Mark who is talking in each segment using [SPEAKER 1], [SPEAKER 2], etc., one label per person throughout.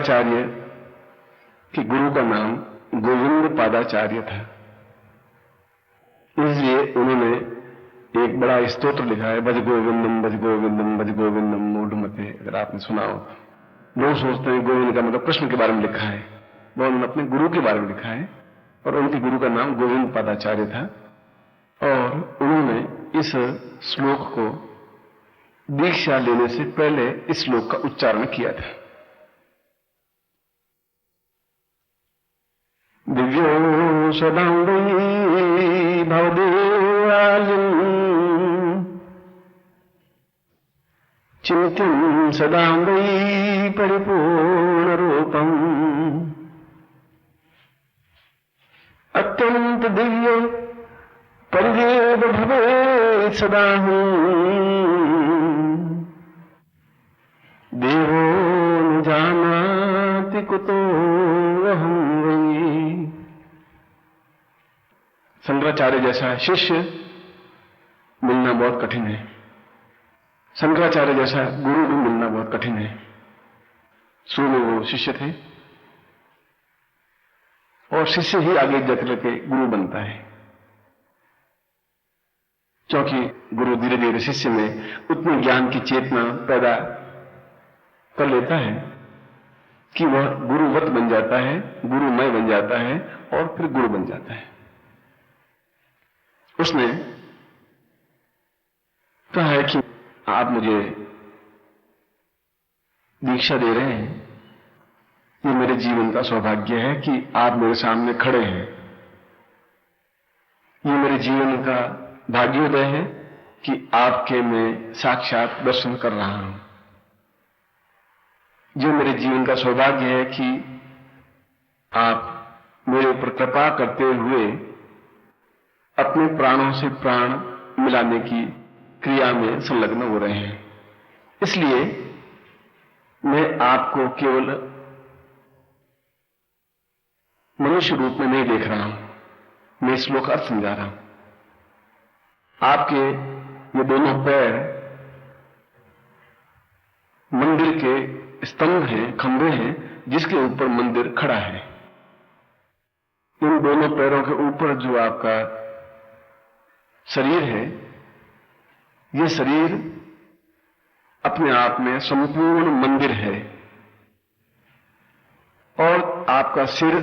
[SPEAKER 1] शंकराचार्य के गुरु का नाम गोविंद पादाचार्य था, इसलिए उन्होंने एक बड़ा स्तोत्र लिखा है, भज गोविंदम भज गोविंदम भज गोविंदम मूढ़मते। अगर आपने सुना हो, लोग सोचते हैं गोविंद का मतलब कृष्ण के बारे में लिखा है, वो उन्होंने अपने गुरु के बारे में लिखा है, और उनके गुरु का नाम गोविंद पादाचार्य था। और उन्होंने इस श्लोक को दीक्षा लेने से पहले इस श्लोक का उच्चारण किया था। दिव्यो सदांगी भवदेवालिं चिंतन सदांगी परिपूर्ण रूपम अत्यंत दिव्य परिदेव भवे सदाहं देवो न जानाति कुतो अहं वै। शंकराचार्य जैसा शिष्य मिलना बहुत कठिन है, शंकराचार्य जैसा गुरु भी मिलना बहुत कठिन है। शुरू में वो शिष्य थे और शिष्य ही आगे जाकर के गुरु बनता है, क्योंकि गुरु धीरे धीरे शिष्य में उतनी ज्ञान की चेतना पैदा कर लेता है कि वह गुरुवत बन जाता है, गुरुमय बन जाता है और फिर गुरु बन जाता है। उसने कहा है कि आप मुझे दीक्षा दे रहे हैं, ये मेरे जीवन का सौभाग्य है कि आप मेरे सामने खड़े हैं। ये मेरे जीवन का भाग्योदय है कि आपके मैं साक्षात दर्शन कर रहा हूं। जो मेरे जीवन का सौभाग्य है कि आप मेरे ऊपर कृपा करते हुए अपने प्राणों से प्राण मिलाने की क्रिया में संलग्न हो रहे हैं। इसलिए मैं आपको केवल मनुष्य रूप में नहीं देख रहा हूं, मैं श्लोक अर्थ समझा रहा हूं। आपके ये दोनों पैर मंदिर के स्तंभ हैं, खंभे हैं, जिसके ऊपर मंदिर खड़ा है। इन दोनों पैरों के ऊपर जो आपका शरीर है, ये शरीर अपने आप में संपूर्ण मंदिर है, और आपका सिर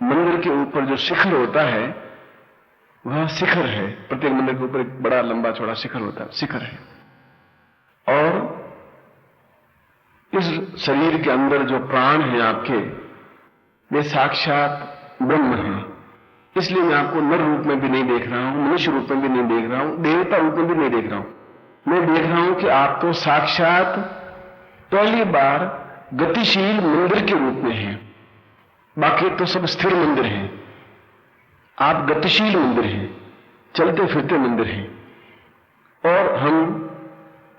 [SPEAKER 1] मंदिर के ऊपर जो शिखर होता है वह शिखर है। प्रत्येक मंदिर के ऊपर एक बड़ा लंबा चौड़ा शिखर होता है, शिखर है। और इस शरीर के अंदर जो प्राण हैं आपके, वे साक्षात ब्रह्म हैं। इसलिए मैं आपको नर रूप में भी नहीं देख रहा हूं, मनुष्य रूप में भी नहीं देख रहा हूं, देवता रूप में भी नहीं देख रहा हूं। मैं देख रहा हूं कि आप तो साक्षात पहली बार गतिशील मंदिर के रूप में हैं। बाकी तो सब स्थिर मंदिर हैं, आप गतिशील मंदिर हैं, चलते फिरते मंदिर हैं। और हम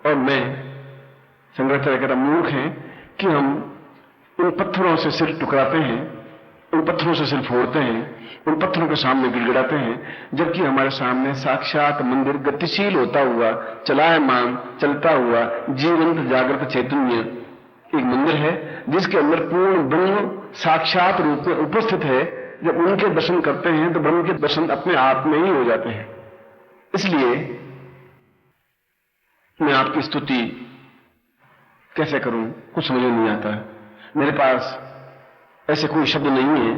[SPEAKER 1] और मैं, शंकराचार्य कहता, मूर्ख हैं कि हम उन पत्थरों से सिर टुकराते हैं, उन पत्थरों से सिर फोड़ते हैं, उन पत्थरों के सामने गिड़गिड़ाते हैं, जबकि हमारे सामने साक्षात मंदिर गतिशील होता हुआ, चलायमान, चलता हुआ, जीवंत जागृत चैतन्य एक मंदिर है, जिसके अंदर पूर्ण ब्रह्म साक्षात रूप में उपस्थित है। जब उनके दर्शन करते हैं तो ब्रह्म के दर्शन अपने आप में ही हो जाते हैं। इसलिए मैं आपकी स्तुति कैसे करूं, कुछ समझ में नहीं आता है। मेरे पास ऐसे कोई शब्द नहीं है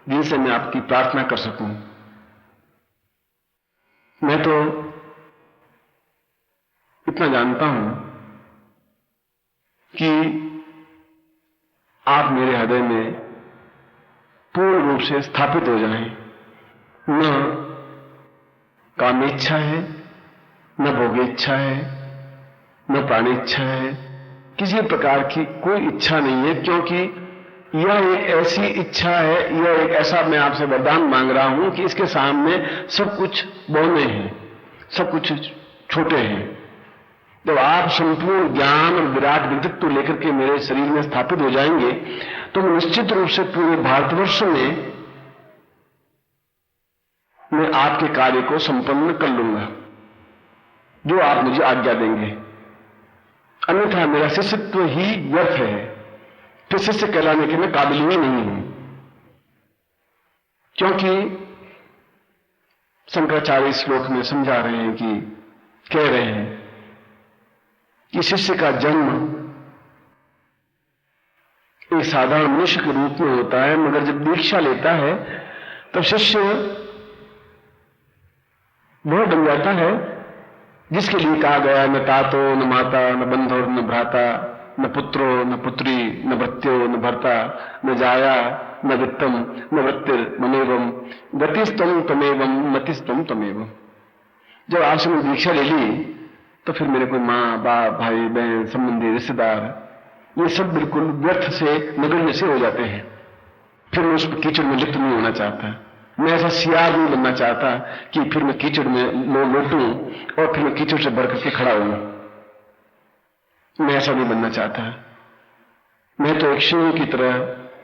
[SPEAKER 1] जिनसे मैं आपकी प्रार्थना कर सकूं। मैं तो इतना जानता हूं कि आप मेरे हृदय में पूर्ण रूप से स्थापित हो जाएं। न कामेच्छा है, न भोगेच्छा है, न प्राणेच्छा है, किसी प्रकार की कोई इच्छा नहीं है, क्योंकि यह एक ऐसी इच्छा है, यह एक ऐसा मैं आपसे वरदान मांग रहा हूं कि इसके सामने सब कुछ बौने हैं, सब कुछ छोटे हैं। जब आप संपूर्ण ज्ञान और विराट व्यक्तित्व लेकर के मेरे शरीर में स्थापित हो जाएंगे तो मैं निश्चित रूप से पूरे भारतवर्ष में मैं आपके कार्य को संपन्न कर लूंगा, जो आप मुझे आज्ञा देंगे। अन्यथा मेरा शिष्यत्व ही व्यर्थ है, फिर शिष्य कहलाने के मैं काबिल ही नहीं हूं। क्योंकि शंकराचार्य इस श्लोक में समझा रहे हैं कि कह रहे हैं कि शिष्य का जन्म एक साधारण मनुष्य के रूप में होता है, मगर जब दीक्षा लेता है तब शिष्य वह बन जाता है जिसके लिए कहा गया न तातो न माता न बंधो न भ्राता न पुत्रो न पुत्री न भृत्यो न भर्ता न जाया न वित्तम न वृत्तिर ममेवम गतिस्तम तमेवम मतिस्तम तमेवम। जब आपसे दीक्षा ले ली तो फिर मेरे कोई माँ बाप भाई बहन संबंधी रिश्तेदार ये सब बिल्कुल व्यर्थ से नगण्य से हो जाते हैं। फिर मैं उस कीचड़ में लिप्त नहीं होना चाहता। मैं ऐसा सियार नहीं बनना चाहता कि फिर मैं कीचड़ में लोटूं और फिर मैं कीचड़ से भर करके खड़ा हूं। मैं ऐसा नहीं बनना चाहता। मैं तो एक सिंह की तरह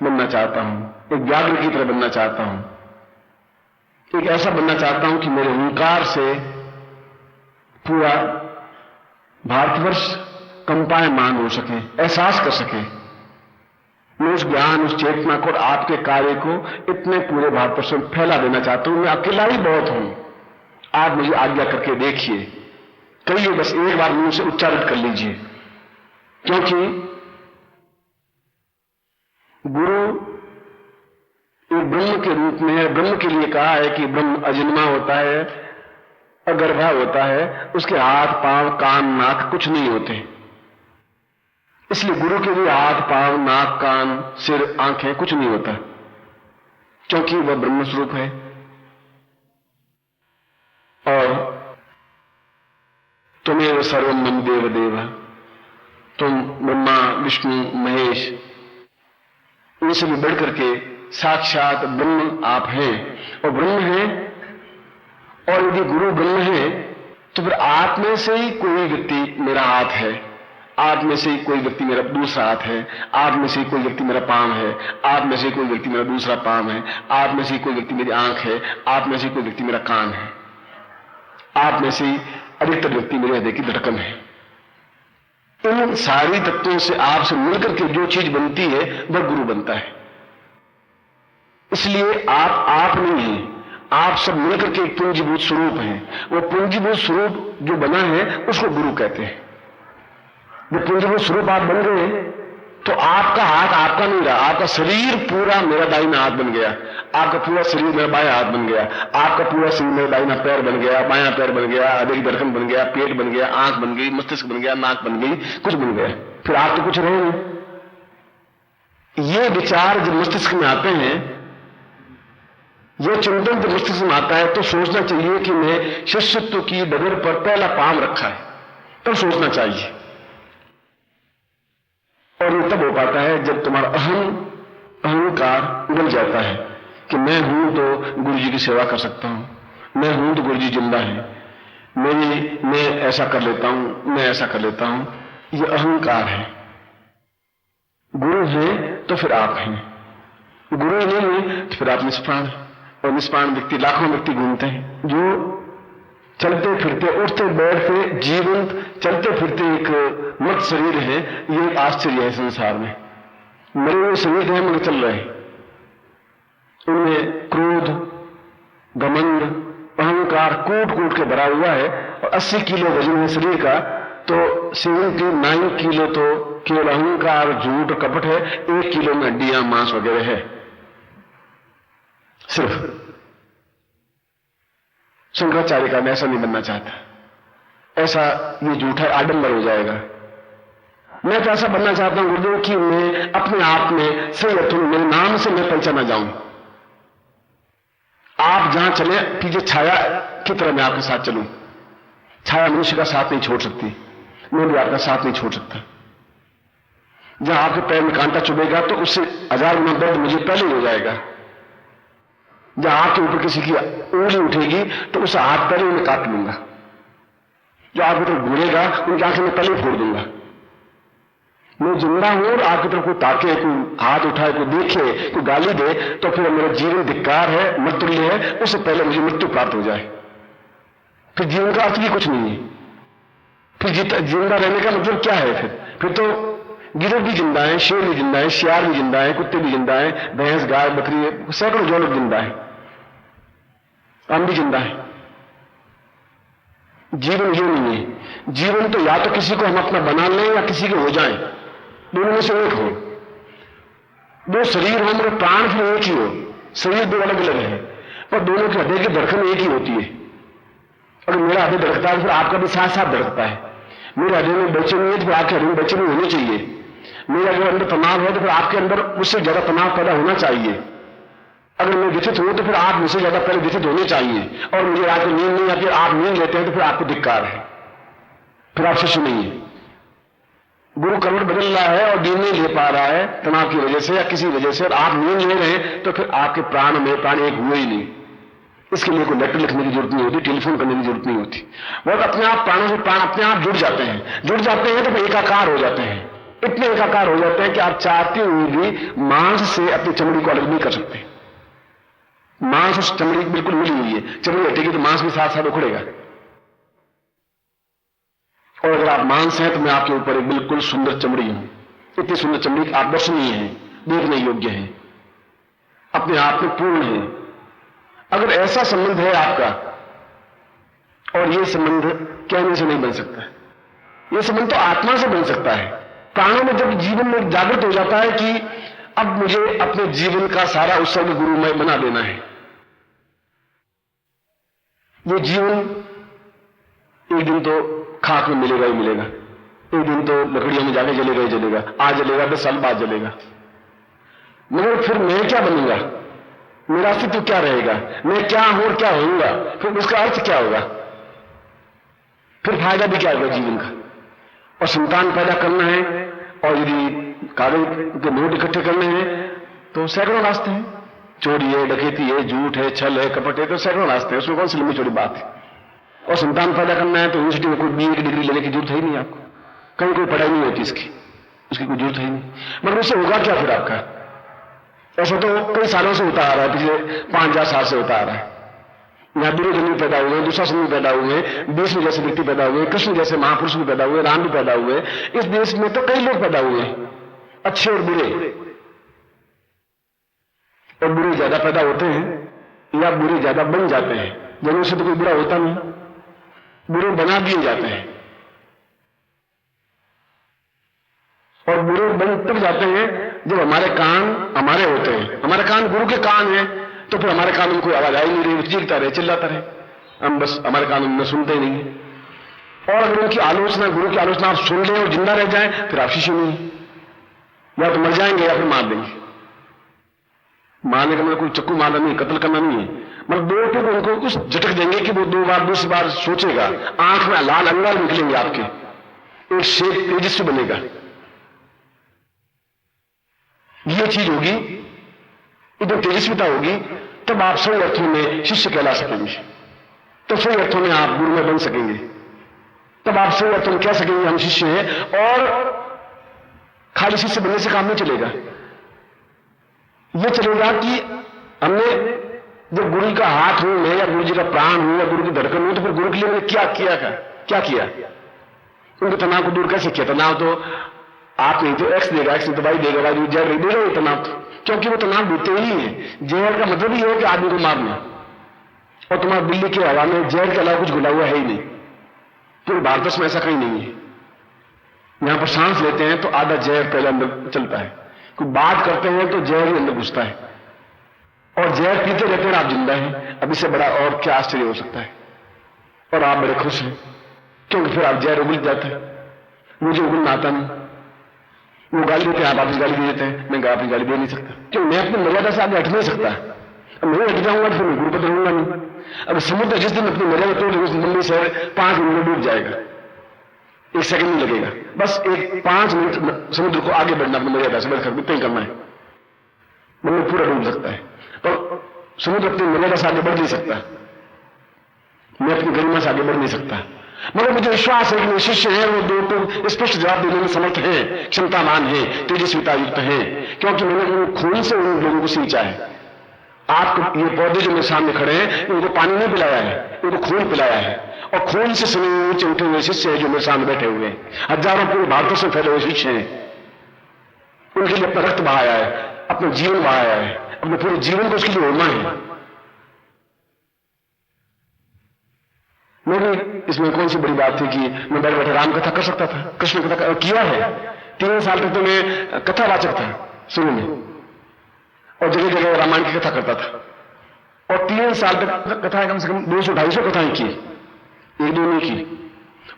[SPEAKER 1] बनना चाहता हूं, एक व्याघ्र की तरह बनना चाहता हूं। एक ऐसा बनना चाहता हूं कि मेरे हुंकार से पूरा भारतवर्ष कंपायमान हो सके, एहसास कर सके। मैं उस ज्ञान उस चेतना को और आपके कार्य को इतने पूरे भारतवर्ष में फैला देना चाहता हूं। मैं अकेला ही बहुत हूं, आप मुझे आज्ञा करके देखिए, कहिए, बस एक बार मुंह से उच्चारित कर लीजिए। क्योंकि गुरु एक ब्रह्म के रूप में है। ब्रह्म के लिए कहा है कि ब्रह्म अजन्मा होता है, अगर्भा होता है, उसके हाथ पांव कान नाक कुछ नहीं होते। इसलिए गुरु के लिए हाथ पांव नाक कान सिर आंखें कुछ नहीं होता, क्योंकि वह ब्रह्म स्वरूप है। और तुम्हें सर्वम मम देव देव, तुम ब्रह्मा विष्णु महेश उनसे भी बढ़ करके साक्षात ब्रह्म आप हैं। और ब्रह्म है, और यदि गुरु ब्रह्म है तो फिर आप में से ही कोई व्यक्ति मेरा हाथ है, आप में से ही कोई व्यक्ति मेरा दूसरा हाथ है, आप में से ही कोई व्यक्ति मेरा पांव है, आप में से ही कोई व्यक्ति मेरा दूसरा पांव है, आप में से ही कोई व्यक्ति मेरी आंख है, आप में से ही कोई व्यक्ति मेरा कान है, आप में से ही अधिकतर व्यक्ति मेरे हृदय की धड़कन है। इन सारी तत्वों से आपसे मिलकर के जो चीज बनती है वह गुरु बनता है। इसलिए आप नहीं हैं, आप सब मिलकर के एक पूंजीभूत स्वरूप हैं। वो पूंजीभूत स्वरूप जो बना है उसको गुरु कहते हैं। जब पूंजीभूत स्वरूप आप बन गए तो आपका हाथ आपका नहीं रहा, आपका शरीर पूरा मेरा दाहिना हाथ बन गया, आपका पूरा शरीर मेरा बायां हाथ बन गया, आपका पूरा शरीर मेरा दाहिना पैर बन गया, बायां पैर बन गया, हृदय धड़कन बन गया, पेट बन गया, आंख बन गई, मस्तिष्क बन गया, नाक बन गई, कुछ बन गया। फिर आप तो कुछ रहे नहीं। ये विचार जब मस्तिष्क में आते हैं, ये चिंतन जब मस्तिष्क में आता है तो सोचना चाहिए कि मैं शिष्यत्व की डगर पर पहला पांव रखा है, तब सोचना चाहिए। और ये तब हो पाता है जब तुम्हारा अहंकार उगल जाता है कि मैं हूं तो गुरु जी की सेवा कर सकता हूं, मैं हूं तो गुरु जी जिंदा है, मैं ऐसा कर लेता हूं, मैं ऐसा कर लेता हूं। ये अहंकार है। गुरु है तो फिर आप हैं, गुरु नहीं है तो फिर आप निष्प्राण हैं। और निष्प्राण व्यक्ति लाखों व्यक्ति घूमते हैं जो चलते फिरते उठते बैठते जीवंत चलते फिरते एक मत शरीर है। ये एक आश्चर्य है संसार में। मरे हुए शरीर है मगर चल रहे, उनमें क्रोध घमंड अहंकार कूट कूट के भरा हुआ है। और 80 किलो वजन है शरीर का, तो शरीर की 9 किलो तो केवल अहंकार झूठ कपट है, 1 किलो में हड्डियां मांस वगैरह है सिर्फ। शंकराचार्य का मैं ऐसा नहीं बनना चाहता, ऐसा ये झूठा आडंबर हो जाएगा। मैं तो ऐसा बनना चाहता हूं गुरुदेव कि मैं अपने आप में सही अर्थों में मेरे नाम से मैं पहचाना जाऊं। आप जहां चले पीछे छाया की तरह मैं आपके साथ चलूं। छाया मनुष्य का साथ नहीं छोड़ सकती, मैं भी आपका साथ नहीं छोड़ सकता। जहां आपके पैर में कांटा चुभेगा तो उससे 1000 गुना दर्द मुझे पहले ही हो जाएगा। जहां आपके ऊपर किसी की उंगली उठेगी तो उस हाथ पहले मैं काट लूंगा। जो आपकी तरफ घूरेगा उनकी आंखें में पहले फोड़ दूंगा। मैं जिंदा हूं और आपकी तरफ कोई ताके, कोई हाथ उठाए, कोई देखे, कोई गाली दे तो फिर मेरा जीवन धिक्कार है, मृत्युल्य है, उससे पहले मुझे मृत्यु प्राप्त हो जाए। फिर जीवन का अर्थ भी कुछ नहीं है। फिर जिंदा रहने का मतलब क्या है? फिर तो गिरध भी जिंदा है, शेर भी जिंदा है, सियार भी जिंदा है, कुत्ते भी जिंदा है, भैंस, गाय, बकरी, सैकड़ों जानवर जिंदा है, हम भी जिंदा है। जीवन ये नहीं है। जीवन तो या तो किसी को हम अपना बना लें या किसी के हो जाएं, दोनों में से एक हो। दो शरीर हो, मगर प्राण फिर एक ही हो। शरीर दो अलग अलग है, पर दोनों के हृदय की धड़कन एक ही होती है। अगर मेरा हृदय धड़कता है फिर आपका भी साथ साथ धड़कता है। मेरे हृदय में बेचैनी है तो फिर आपके हृदय में बेचैनी होनी चाहिए। मेरे अगर अंदर तनाव है तो फिर आपके अंदर उससे ज्यादा तनाव पैदा होना चाहिए। अगर मैं व्यथित हूं तो फिर आप मुझसे ज्यादा पहले व्यथित होने चाहिए। और मुझे रात को नींद नहीं आती, आप नींद लेते हैं तो फिर आपको धिक्कार है, फिर आप शिष्य नहीं है। गुरु करवट बदल रहा है और नींद नहीं ले पा रहा है तनाव की वजह से या किसी वजह से, और आप नींद ले रहे हैं तो फिर आपके प्राण में प्राण एक हुए ही नहीं। इसके लिए कोई लेटर लिखने की जरूरत नहीं होती, टेलीफोन करने की जरूरत नहीं होती। बहुत अपने आप प्राणों से प्राण अपने आप जुड़ जाते हैं। जुड़ जाते हैं तो फिर एकाकार हो जाते हैं। इतने एकाकार हो जाते हैं कि आप चाहते हुए भी मांस से अपनी चमड़ी को अलग नहीं कर सकते। मांस उस चमड़ी बिल्कुल मिली हुई है, चमड़ी हटेगी तो मांस भी साथ साथ उखड़ेगा। और अगर आप मांस हैं तो मैं आपके ऊपर एक बिल्कुल सुंदर चमड़ी हूं। इतनी सुंदर चमड़ी कि आप दर्शनीय हैं, देखने योग्य हैं, अपने आप में पूर्ण है। अगर ऐसा संबंध है आपका, और यह संबंध कहने से नहीं बन सकता, यह संबंध तो आत्मा से बन सकता है। प्राणों में जब जीवन में जागृत हो जाता है कि अब मुझे अपने जीवन का सारा उत्सर्ग गुरुमय बना देना है। ये जीवन एक दिन तो खाक में मिलेगा ही मिलेगा, एक दिन तो लकड़ियों में जाके जलेगा ही जलेगा, आज जलेगा 10 साल बाद जलेगा। मगर फिर मैं क्या बनूंगा, मेरा अस्तित्व क्या रहेगा, मैं क्या हूं और क्या होऊंगा, फिर उसका अर्थ क्या होगा, फिर फायदा भी क्या होगा जीवन का। और संतान पैदा करना है, और यदि कागज के नोट इकट्ठे करने हैं तो सैकड़ों रास्ते हैं। चोरी है, डकैती है, झूठ है, छल है, कपट है, तो सैकड़ों रास्ते हैं। उसमें कौन सी लंबी चौड़ी बात है। और संतान पैदा करना है तो यूनिवर्सिटी में कोई BA की डिग्री लेने की जरूरत है ही नहीं आपको, कहीं कोई पढ़ाई नहीं होती इसकी, उसकी कोई जरूरत है ही नहीं। मगर उससे होगा क्या फिर आपका? ऐसा तो कई सालों से होता आ रहा है, पिछले 5000 साल से होता आ रहा है। यहाँ दुर्योधन पैदा हुए, दुशासन भी पैदा हुए, भीष्म जैसे व्यक्ति पैदा हुए, कृष्ण जैसे महापुरुष भी पैदा हुए, राम भी पैदा हुए। इस देश में तो कई लोग पैदा हुए, अच्छे और बुरे। और बुरे ज्यादा पैदा होते हैं या बुरे ज्यादा बन जाते हैं। जनों से तो कोई बुरा होता नहीं, बुरे बना दिए जाते हैं। और बुरे बन तब जाते हैं जब हमारे कान हमारे होते हैं। हमारे कान गुरु के कान हैं, तो फिर हमारे कान में कोई आवाज आई नहीं रही, चीखता रहे, चिल्लाता रहे, हम बस हमारे कान में सुनते ही नहीं है। और अगर उनकी आलोचना, गुरु की आलोचना आप सुन लें और जिंदा रह जाएं, फिर आप शिष्य नहीं, या तो मर जाएंगे या फिर मार देंगे। मारने का मतलब कोई चक्कू मारना नहीं, कत्ल करना नहीं है, मतलब दो टूक उनको कुछ झटक देंगे कि वो 2 बार दूसरी बार सोचेगा, आंख में लाल अंगार निकलेंगे आपके, एक शेर तेजस्वी बनेगा। ये चीज होगी, इधर तेजस्विता होगी, तब आप सही अर्थों में शिष्य कहला सकेंगे, तो सही अर्थों में आप गुरु में बन सकेंगे, तब आप सही अर्थों में कह सकेंगे हम शिष्य हैं। और खाली शिष्य बनने से काम नहीं चलेगा, यह चलेगा कि हमने जब गुरु का हाथ हूं मैं, या गुरु जी का प्राण हूं, या गुरु की धड़कन हूं, तो फिर गुरु के लिए मैंने क्या किया, उनके तनाव को दूर कैसे किया। तनाव तो आप नहीं तो एक्स देगा, एक्स नहीं तो वाई देगा, वाई जहर नहीं देगा ये तनाव, क्योंकि वो तनाव देते ही है। जहर का मतलब ही है कि आदमी को मारना, और तुम्हारा दिल्ली के हवा में जहर के अलावा कुछ घुला हुआ है ही नहीं। पूरे भारत में ऐसा कहीं नहीं है। यहां पर सांस लेते हैं तो आधा जहर पहले अंदर चलता है, कोई बात करते हैं तो जहर ही अंदर घुसता है, और जहर पीते रहते हैं, आप जिंदा हैं। अब इससे बड़ा और क्या आश्चर्य हो सकता है। और आप बड़े खुश हैं, क्योंकि फिर आप जहर उगल जाते हैं। मुझे उगलना आता नहीं, वो गाली देते हैं, आप वापस गाली दे देते हैं, मैं अपनी गाली दे नहीं सकता, क्यों मैं अपनी मर्यादा से आगे हट नहीं सकता। अब मैं हट जाऊंगा तो फिर मैं गुरु पद रहूंगा नहीं। अब समुद्र जिस दिन अपनी मर्यादा तोड़ देगा, उस लंबी शहर 5 मिनट में डूब जाएगा, 1 सेकंड नहीं लगेगा, बस 5 मिनट समुद्र को आगे बढ़ना अपनी मर्यादा से बढ़कर इतना ही करना है, मतलब पूरा डूब सकता है। पर समुद्र अपनी मर्यादा से आगे बढ़ नहीं सकता, मैं अपनी गरिमा से आगे बढ़ नहीं सकता। मगर मुझे विश्वास है कि मेरे शिष्य हैं, वो 2 तो स्पष्ट जवाब देने में समर्थ हैं, क्षमतामान है, तेजस्विता युक्त है, क्योंकि मैंने उन खून से उन लोगों को सींचा है। आपको ये पौधे जो मेरे सामने खड़े हैं, इनको पानी नहीं पिलाया है, इनको खून पिलाया है, और खून से सुने ऊंचे उठे हुए शिष्य हैं जो मेरे सामने बैठे हुए हैं। हजारों पूरे भारत से फैले हुए शिष्य हैं, उनके लिए अपना रक्त बहाया है, अपना जीवन बहाया है, अपने पूरे जीवन को उसके लिए होना है। मेरी इसमें कौन सी बड़ी बात थी कि मैं बैठे बैठे राम कथा कर सकता था, कृष्ण कथा किया है। 3 साल तक तो मैं कथावाचक था शुरू में, और जगह जगह रामायण की कथा करता था, और 3 साल तक कथाएं कम से कम 200-250 कथाएं की, एक दो नहीं की।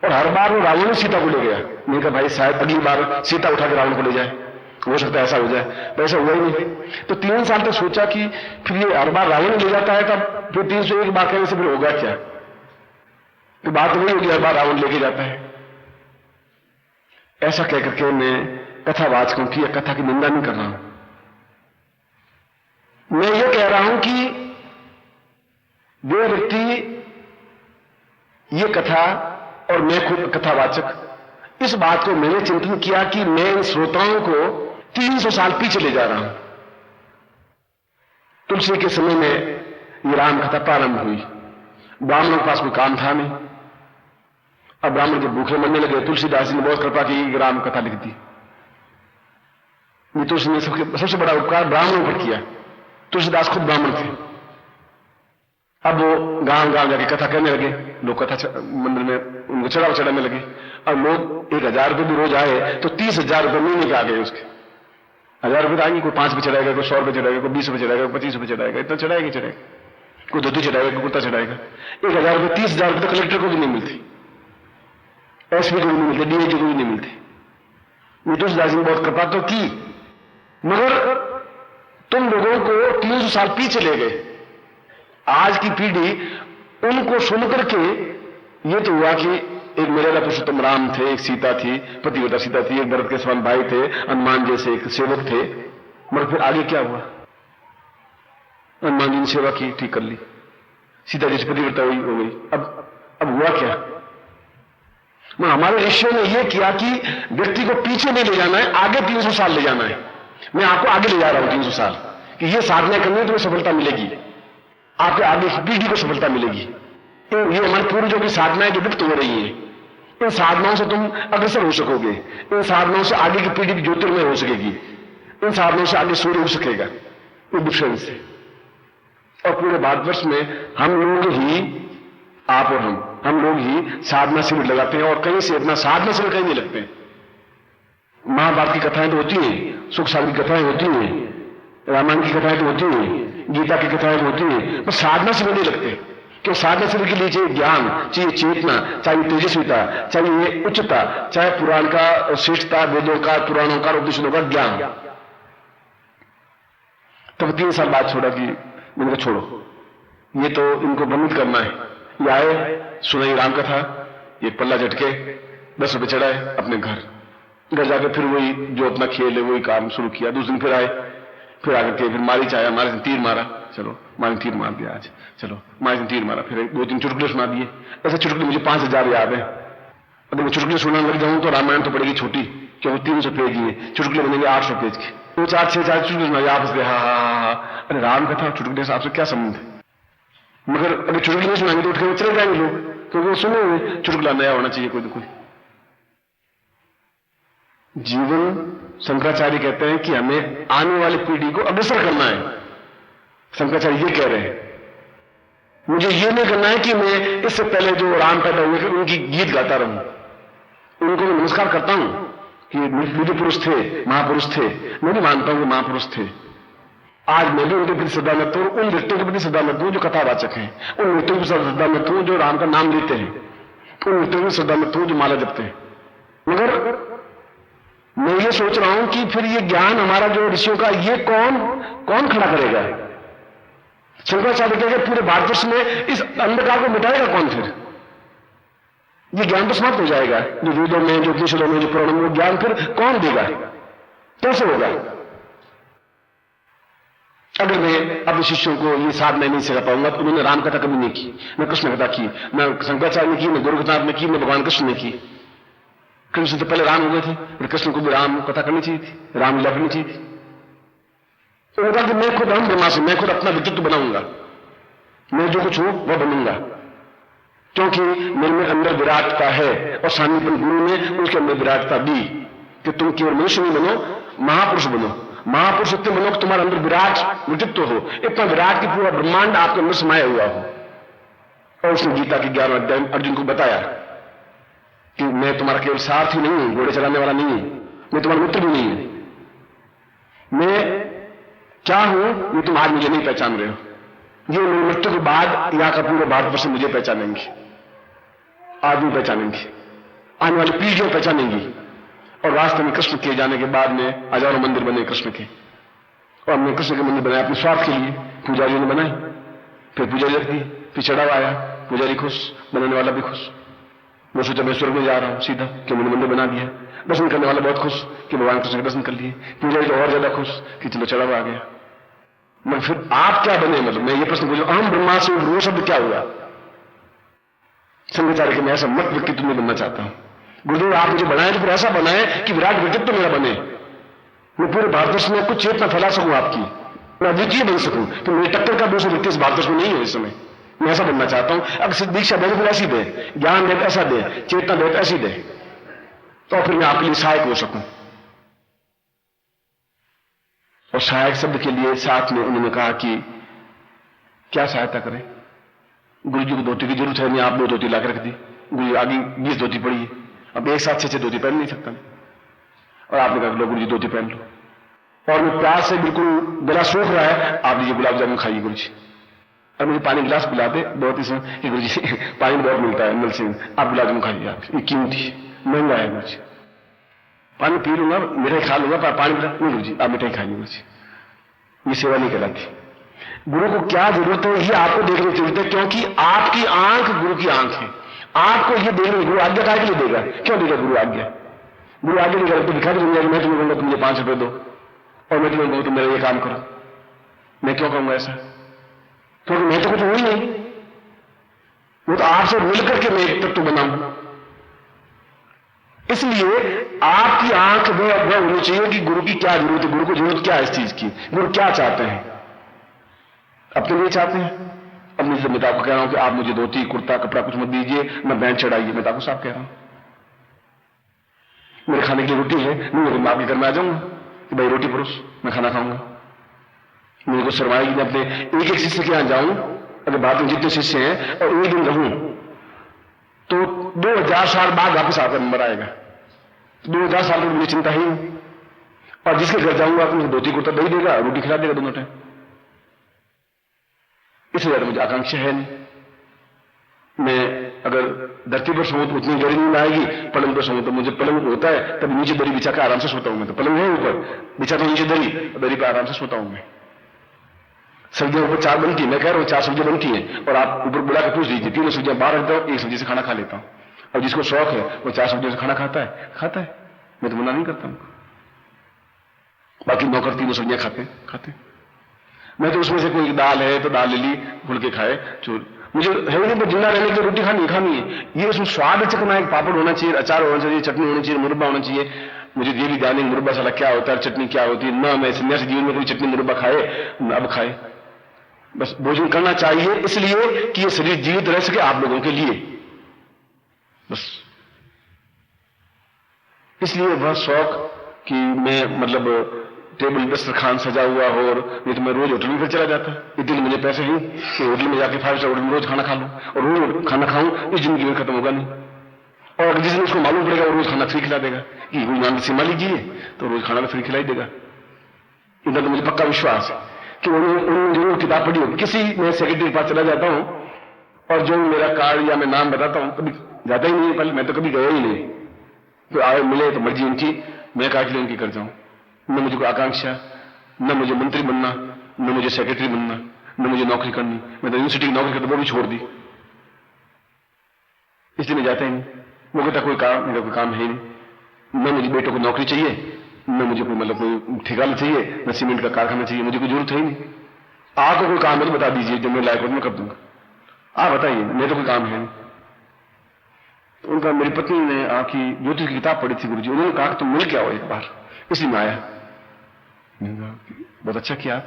[SPEAKER 1] और हर बार वो रावण ने सीता को ले गया। मैंने कहा भाई शायद अगली बार सीता उठा के रावण को ले जाए, हो सकता है ऐसा हो जाए, पर ऐसा हुआ ही नहीं। तो 3 साल तक सोचा कि फिर ये हर बार रावण ले जाता है, तब फिर 301 बार कहने से फिर होगा क्या? तो बात वही होगी, हर बार रावण लेके जाता है। ऐसा कह करके मैं कथावाचकों की या कथा की निंदा नहीं कर रहा हूं। मैं ये कह रहा हूं कि वे व्यक्ति, ये कथा और मैं खुद कथावाचक, इस बात को मैंने चिंतन किया कि मैं इन श्रोताओं को 300 साल पीछे ले जा रहा हूं। तुलसी के समय में ये राम कथा प्रारंभ हुई, ब्राह्मणों के पास कोई काम था नहीं। अब ब्राह्मण जब भूखे मरने लगे, तुलसीदास जी ने बहुत कृपा की, राम कथा लिख दी। ये तुलसी ने सबसे बड़ा उपकार ब्राह्मणों पर किया। तुलसीदास खुद ब्राह्मण थे। अब वो गांव गांव जाके कथा कहने लगे, लोग कथा मंदिर में उनको चढ़ावा चढ़ाने लगे। अब लोग 1000 रुपये भी रोज आए तो 30,000 रुपये महीने के आ गए उसके। 1000 रुपये आएंगे, कोई 5 रुपये चढ़ाएगा, कोई 100 रुपये चढ़ाएगा, कोई 20 रुपये चढ़ाएगा, कोई 25 रुपये चढ़ाएगा, इतना चढ़ाएगा। कोई धोती चढ़ाएगा, कोई कुर्ता चढ़ाएगा। 1000 रुपये 30,000 रुपये तो कलेक्टर को भी नहीं मिलती, एसपी को भी नहीं मिलते, डीएजी को भी नहीं मिलते। ये तुलसीदास ने बहुत कृपा तो की, मगर तुम लोगों को 300 साल पीछे ले गए। आज की पीढ़ी उनको सुनकर के ये तो हुआ कि एक मर्यादा पुरुषोत्तम राम थे, एक सीता थी, पतिव्रता सीता थी, एक भरत के समान भाई थे, हनुमान जैसे एक सेवक थे। मगर फिर आगे क्या हुआ? हनुमान जी ने सेवा की, ठीक कर ली, सीता जैसी पतिव्रता हुई हो गई। अब हुआ क्या? हमारे ऋषियों ने यह किया कि व्यक्ति को पीछे नहीं ले जाना है, आगे 300 साल ले जाना है। मैं आपको आगे ले जा रहा हूं 300 साल कि यह साधना करनी है, तुम्हें सफलता मिलेगी, आपके आगे की पीढ़ी को सफलता मिलेगी। ये हमारे पूर्वजों की साधनाएं जो विप्त हो रही है, इन साधनाओं से तुम अग्रसर हो सकोगे, इन साधनाओं से आगे की पीढ़ी की ज्योतिर्मय हो सकेगी, इन साधनाओं से आगे सूर्य उग सकेगा डिफरेंस से। और पूरे भारतवर्ष में हम लोग ही, आप और हम लोग ही साधना शिविर लगाते हैं, और कहीं से अपना साधना शिविर कहीं नहीं लगते हैं। महाभारत की कथाएं तो होती हैं, सुख सागर की कथाएं होती हैं, रामायण की कथाएं तो होती हैं, गीता की कथाएं तो होती हैं, पर साधना शिविर नहीं लगते। क्यों? साधना शिविर के लिए चाहिए ज्ञान, चाहिए चेतना, चाहिए तेजस्विता, चाहिए उच्चता, चाहे पुराण का श्रेष्ठता, वेदों का, पुराणों का, उपनिषदों का ज्ञान। तब 3 साल बाद छोड़ा कि मैंने कहा छोड़ो, ये तो इनको भ्रमित करना है। ये आए, सुनाई राम कथा, ये पल्ला झटके, 10 रुपये चढ़ाए, अपने घर जाके फिर वही जो अपना खेल है वही काम शुरू किया। दूसरे दिन फिर आए, फिर आकर के फिर मारीच आया, मारे तीर मारा, चलो मारे तीर मार दिया आज, चलो मारे तीर मारा, फिर 2-3 चुटकुले सुना दिए। ऐसे चुटकुले मुझे 5000 याद है। अगर मैं चुटकुले सुनाने लग जाऊं तो रामायण तो पड़ेगी छोटी, क्योंकि 300 पेज की है, चुटकुले बनेंगे 800 पेज के। वो 4-6 चुटकुले सुना, आपस में हाँ। अरे राम कथा चुटकुले से आपसे क्या संबंध है? मगर अगर चुटकुले नहीं सुनाएंगे तो उठ के चले जाएंगे लोग, क्योंकि वो सुने हुए चुटकुला नया होना चाहिए कोई ना कोई। जीवन, शंकराचार्य कहते हैं कि हमें आने वाली पीढ़ी को अग्रसर करना है। शंकराचार्य ये कह रहे हैं, मुझे ये नहीं करना है कि मैं इससे पहले जो राम पैदा हुए थे उनकी गीत गाता रहूं, उनको मैं नमस्कार करता हूं कि विधि पुरुष थे, महापुरुष थे। मैं नहीं मानता हूं कि महापुरुष थे। आज मैं भी उनके प्रति श्रद्धा मत हूं, उन व्यक्तियों के प्रति श्रद्धा मत हूं जो कथावाचक हैं, उन व्यक्तियों की श्रद्धा मत हूं जो राम का नाम लेते हैं, उन व्यक्तियों की श्रद्धा मत हूं जो माला जपते हैं। मगर मैं ये सोच रहा हूं कि फिर ये ज्ञान हमारा जो ऋषियों का, ये कौन खड़ा करेगा? शंकराचार्य कहेंगे पूरे भारतवर्ष में इस अंधकार को मिटाएगा कौन? फिर ये ज्ञान तो समाप्त हो जाएगा, जो वेदों में, जो उपनिषदों में, जो पुराणों में, ज्ञान फिर कौन देगा? कैसे होगा? अगर मैं अपने शिष्यों को ये साधना नहीं सिखा पाऊंगा तो उन्होंने राम कथा कभी नहीं की, न कृष्ण कथा की, न शंकराचार्य ने की, न गुरुनाथ ने की, न भगवान कृष्ण ने की। कृष्ण तो पहले राम हो गए थे, फिर कृष्ण को भी राम कथा करनी चाहिए थी, रामलीला करनी चाहिए थी। उन्होंने कहा कि मैं खुद हम ब्रह्मास्त्र, मैं खुद अपना व्यक्तित्व बनाऊंगा, मैं जो कुछ हूं वह बनूंगा, क्योंकि मेरे में अंदर विराटता है। और सामीपन गुरु ने उसके अंदर विराटता दी कि तुम केवल मनुष्य नहीं बनो, महापुरुष बनो। महापुरुष इतने बनो कि तुम्हारे अंदर विराट व्यक्तित्व हो, इतना विराट कि पूरा ब्रह्मांड आपके अंदर समाया हुआ हो। और उसने गीता के 11वें अध्याय में अर्जुन को बताया कि मैं तुम्हारा केवल सारथी नहीं हूं, घोड़े चलाने वाला नहीं हूं, मैं तुम्हारा मित्र भी नहीं हूं। मैं क्या हूं ये तुम आज मुझे नहीं पहचान रहे हो। ये मेरी मृत्यु के बाद यहां का पूरे भारतवर्ष मुझे पहचानेंगे, आदमी पहचानेंगे, आने वाली पीढ़ियां पहचानेंगी। और रास्ते में कृष्ण किए जाने के बाद में हजारों मंदिर बने कृष्ण के, और हमने कृष्ण के मंदिर बनाए अपने स्वार्थ के लिए, पुजारियों ने बनाए, फिर पुजारी रख दी, फिर चढ़ावा आया, पुजारी खुश, बनाने वाला भी खुश। वो सोचा मैं स्वर्ग में जा रहा हूं सीधा, कि मैंने मंदिर बना दिया। दर्शन करने वाला बहुत खुश कि भगवान कृष्ण के दर्शन कर लिए। पुजारी तो और ज्यादा खुश कि चलो चढ़ावा आ गया। मगर फिर आप क्या बने? मतलब मैं ये प्रश्न पूछूं, अहम ब्रह्मास्मि वो शब्द क्या हुआ? संघाचार्य के मैं ऐसा मत व्यक्तित्व में बनना चाहता हूं। गुरुदेव आप मुझे बनाए तो फिर ऐसा बनाए कि विराट व्यक्तित्व मेरा बने, मैं पूरे भारतवर्ष में कुछ चेतना फैला सकूं आपकी, मैं अद्वितीय बन सकूं। तो मेरी टक्कर का दूसरे व्यक्ति इस भारतवर्ष में नहीं है इस समय। मैं ऐसा बनना चाहता हूं। अगर दीक्षा दे तो ऐसी दे, ज्ञान दे ऐसा दे, चेतना दे ऐसी दे, तो फिर मैं आपके लिए सहायक हो सकूं। और सहायक शब्द के लिए साथ में उन्होंने कहा कि क्या सहायता करें? गुरु जी को धोती की जरूरत है नहीं, आप 2 धोती लाकर रख दी। गुरु जी आगे 20 धोती पड़ी है, अब एक साथ 6 धोती पहन नहीं सकता। और आपने कहा लो गुरु जी धोती पहन लो। और मैं प्यास से बिल्कुल गला सूख रहा है, आप लीजिए गुलाब जामुन खाइए गुरु जी। और मुझे पानी गिलास पिला दे बहुत ही समय कि गुरु जी पानी बहुत मिलता है नल से, आप गुलाब जामुन खाइए, आप ये कीमती महंगा है गुरु जी, पानी पी लूंगा, मिठाई खा लूंगा, पर पानी पिला नहीं गुरु जी, आप मिठाई खाइए गुरु जी। ये सेवा नहीं कहलाती। गुरु को क्या जरूरत है ये आपको देखने की जरूरत है, क्योंकि आपकी आंख गुरु की आंख है। आपको ये देखने, गुरु आज्ञा काय के लिए देगा? क्यों देगा गुरु आज्ञा? गुरु आज्ञा नहीं करेगा तो भिखारी बन जाएगा। मैं तुम्हें कहूंगा तुम मुझे 5 रुपए दो, और मैं तुम्हें कहूं तुम मेरा ये काम करो। मैं क्यों कहूंगा ऐसा? क्योंकि मैं तो कुछ हूं ही नहीं, वो तो आपसे मिलकर के मैं एक तत्व बनाऊं। इसलिए आपकी आंख वह होनी चाहिए कि गुरु की क्या जरूरत है, गुरु को जरूरत क्या है इस चीज की, गुरु क्या चाहते हैं, अपने लिए चाहते हैं। अब मैं तो आपको कह रहा हूं कि आप मुझे धोती कुर्ता कपड़ा कुछ मत दीजिए, न बैंड चढ़ाइए, मैं तो आपको साफ कह रहा हूं। मेरे खाने की रोटी है, नहीं मैं आपके घर में आ जाऊंगा कि भाई रोटी परोस, मैं खाना खाऊंगा। मेरे को शर्माएगी मैं अपने एक शिष्य के यहां जाऊं, अगर भारत में जितने शिष्य हैं, और एक दिन रहूं तो 2000 साल बाद वापस आपका नंबर आएगा। 2000 साल तक मुझे चिंता ही नहीं। और जिसके घर जाऊंगा तो मुझे धोती कुर्ता दही देगा, रोटी खिला देगा दोनों टाइम। इससे ज्यादा मुझे आकांक्षा है नहीं। मैं अगर धरती पर सोऊं तो उतनी गहरी नींद आएगी, पलंग पर सोऊं तो मुझे पलंग होता है तब नीचे दरी बिछा कर आराम से सोता हूं। मैं तो पलंग है ऊपर, बिछा तो नीचे दरी, दरी पर आराम से सोता हूं मैं। सब्जियां ऊपर 4 बनती है, मैं कह रहा हूं 4 सब्जियां बनती हैं, और आप ऊपर बुला के पूछ लीजिए 3 सब्जियां बाहर रखता हूं, 1 सब्जी से खाना खा लेता हूं। और जिसको शौक है वो 4 सब्जियों से खाना खाता है। मैं तो मना नहीं करता हूं। बाकी नौकर 3 सब्जियां खाते। मैं तो उसमें से कोई दाल है तो दाल ले ली, फुलके खाए, चोर मुझे है नहीं, पर जिंदा रहने की रोटी खानी है। ये उसमें स्वाद चखना है, पापड़ होना चाहिए, अचार होना चाहिए, चटनी होनी चाहिए, मुरब्बा होना चाहिए। मुझे ये भी ध्यान नहीं मुरब्बा साला क्या होता है, चटनी क्या होती है, ना मैं सन्यासी जीवन में कोई चटनी मुरब्बा खाए, अब खाए। बस भोजन करना चाहिए इसलिए कि ये शरीर जीवित रह सके आप लोगों के लिए, बस इसलिए वह शौक कि मैं मतलब टेबल दस्तरखान सजा हुआ हो, और नहीं तो मैं रोज होटल में फिर चला जाता। इतने मुझे पैसे हैं कि होटल में जाके 5 स्टार होटल में रोज खाना खा लूं, और रोज खाना खाऊं, इस जिंदगी में खत्म होगा नहीं। और अगर जिस दिन उसको मालूम पड़ेगा वो रोज खाना फ्री खिला देगा कि कोई मान सीमा लीजिए तो रोज खाना फ्री खिलाई देगा। इतना तो मुझे पक्का विश्वास है कि उन्होंने जरूर किताब पढ़ी होगी। किसी मैं सेक्रेटरी के पास चला जाता हूं और जो मेरा कार्ड या मैं नाम बताता हूं, कभी जाता ही नहीं है, पहले मैं तो कभी गया ही नहीं। तो आए मिले तो मर्जी उनकी, मैं काट लिए उनकी कर जाऊं। न मुझे कोई आकांक्षा, न मुझे मंत्री बनना, न मुझे सेक्रेटरी बनना, न मुझे नौकरी करनी। मैं तो यूनिवर्सिटी की नौकरी करता वो भी छोड़ दी, इसलिए मैं जाता ही नहीं। वो कहता कोई काम, मेरा कोई काम है ही नहीं। न मुझे बेटों को नौकरी चाहिए, न मुझे कोई मतलब कोई ठिकाना चाहिए, न सीमेंट का कारखाना चाहिए, मुझे कोई जरूरत है ही नहीं। आपको कोई काम है तो बता दीजिए, जो मैं लायक मैं कर दूंगा। आप बताइए, मेरे तो कोई काम है नहीं। तो उनका मेरी पत्नी ने आखी ज्योतिष की किताब पढ़ी थी गुरुजी, उन्होंने कहा कि तुम मिल क्या हो एक बार, इसलिए मैं आया। बहुत अच्छा किया।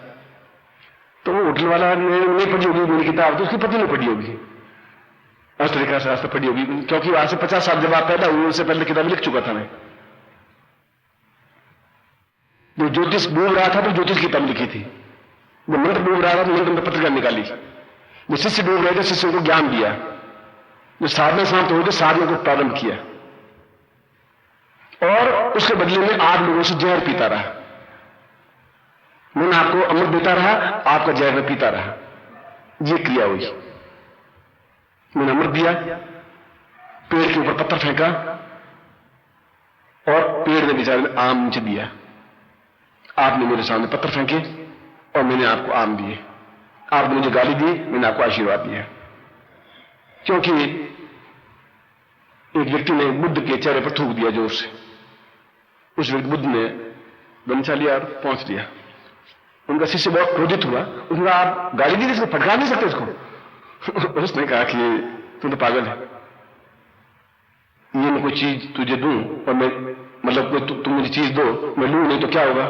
[SPEAKER 1] तो वो होटल वाला ने नहीं पढ़ी होगी मेरी किताब, तो उसकी पत्नी ने पढ़ी होगी, अस्त्र शास्त्र पढ़ी होगी, क्योंकि आज से 50 साल जब आप पैदा हुए उससे पहले किताब लिख चुका था मैं। जो ज्योतिष डूब रहा था तो ज्योतिष की तब लिखी थी, जो मंत्र डूब रहा था तो मंत्र में पत्रिका निकाली, जो शिष्य डूब रहे थे शिष्यों को ज्ञान दिया, जो साधना समाप्त हो गए साधना को प्रारंभ किया, और उसके बदले में आप लोगों से जहर पीता रहा। मैंने आपको अमृत देता रहा, आपका जहर में पीता रहा, ये क्रिया हुई। मैंने अमृत दिया, पेड़ के ऊपर पत्थर फेंका और पेड़ ने बेचारे ने आम नीचे दिया। आपने मेरे सामने पत्थर फेंके और मैंने आपको आम दिए। आपने मुझे गाली दी, मैंने आपको आशीर्वाद दिया। क्योंकि एक व्यक्ति ने बुद्ध के चेहरे पर थूक दिया जोर से। उस व्यक्ति बुद्ध ने गमछा लिया और पहुंच दिया। उनका शिष्य बहुत क्रोधित हुआ। उसने कहा, आप गाली दी, इसको फटकार नहीं सकते इसको। उसने कहा कि तुम तो पागल है, ये मैं कोई चीज तुझे दूं और मैं मतलब कोई तुम मुझे चीज दो, मैं लूं नहीं तो क्या होगा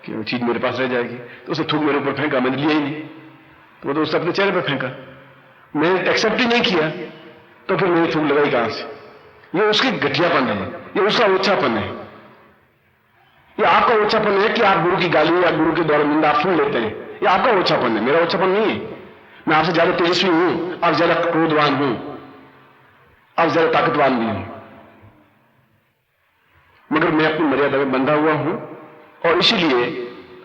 [SPEAKER 1] कि वो चीज मेरे पास रह जाएगी। तो उसने थूक मेरे ऊपर फेंका, मैंने लिया ही नहीं, तो वो तो उसने अपने चेहरे पर फेंका। मैंने एक्सेप्ट ही नहीं किया, तो फिर मेरी थूक लगाई कहां से? ये उसकी घटियापन है, ये उसका ओछापन है। ये आपका ओछापन है कि आप गुरु की गाली या गुरु के द्वारा निंदा आप सुन लेते हैं। ये आपका ओछापन है, मेरा ओछापन नहीं है। मैं आपसे ज्यादा तेजस्वी हूं, आप ज्यादा क्रोधवान हूं, आप ज्यादा ताकतवान भी हूं, मगर मैं अपनी मर्यादा में बंधा हुआ हूं। और इसीलिए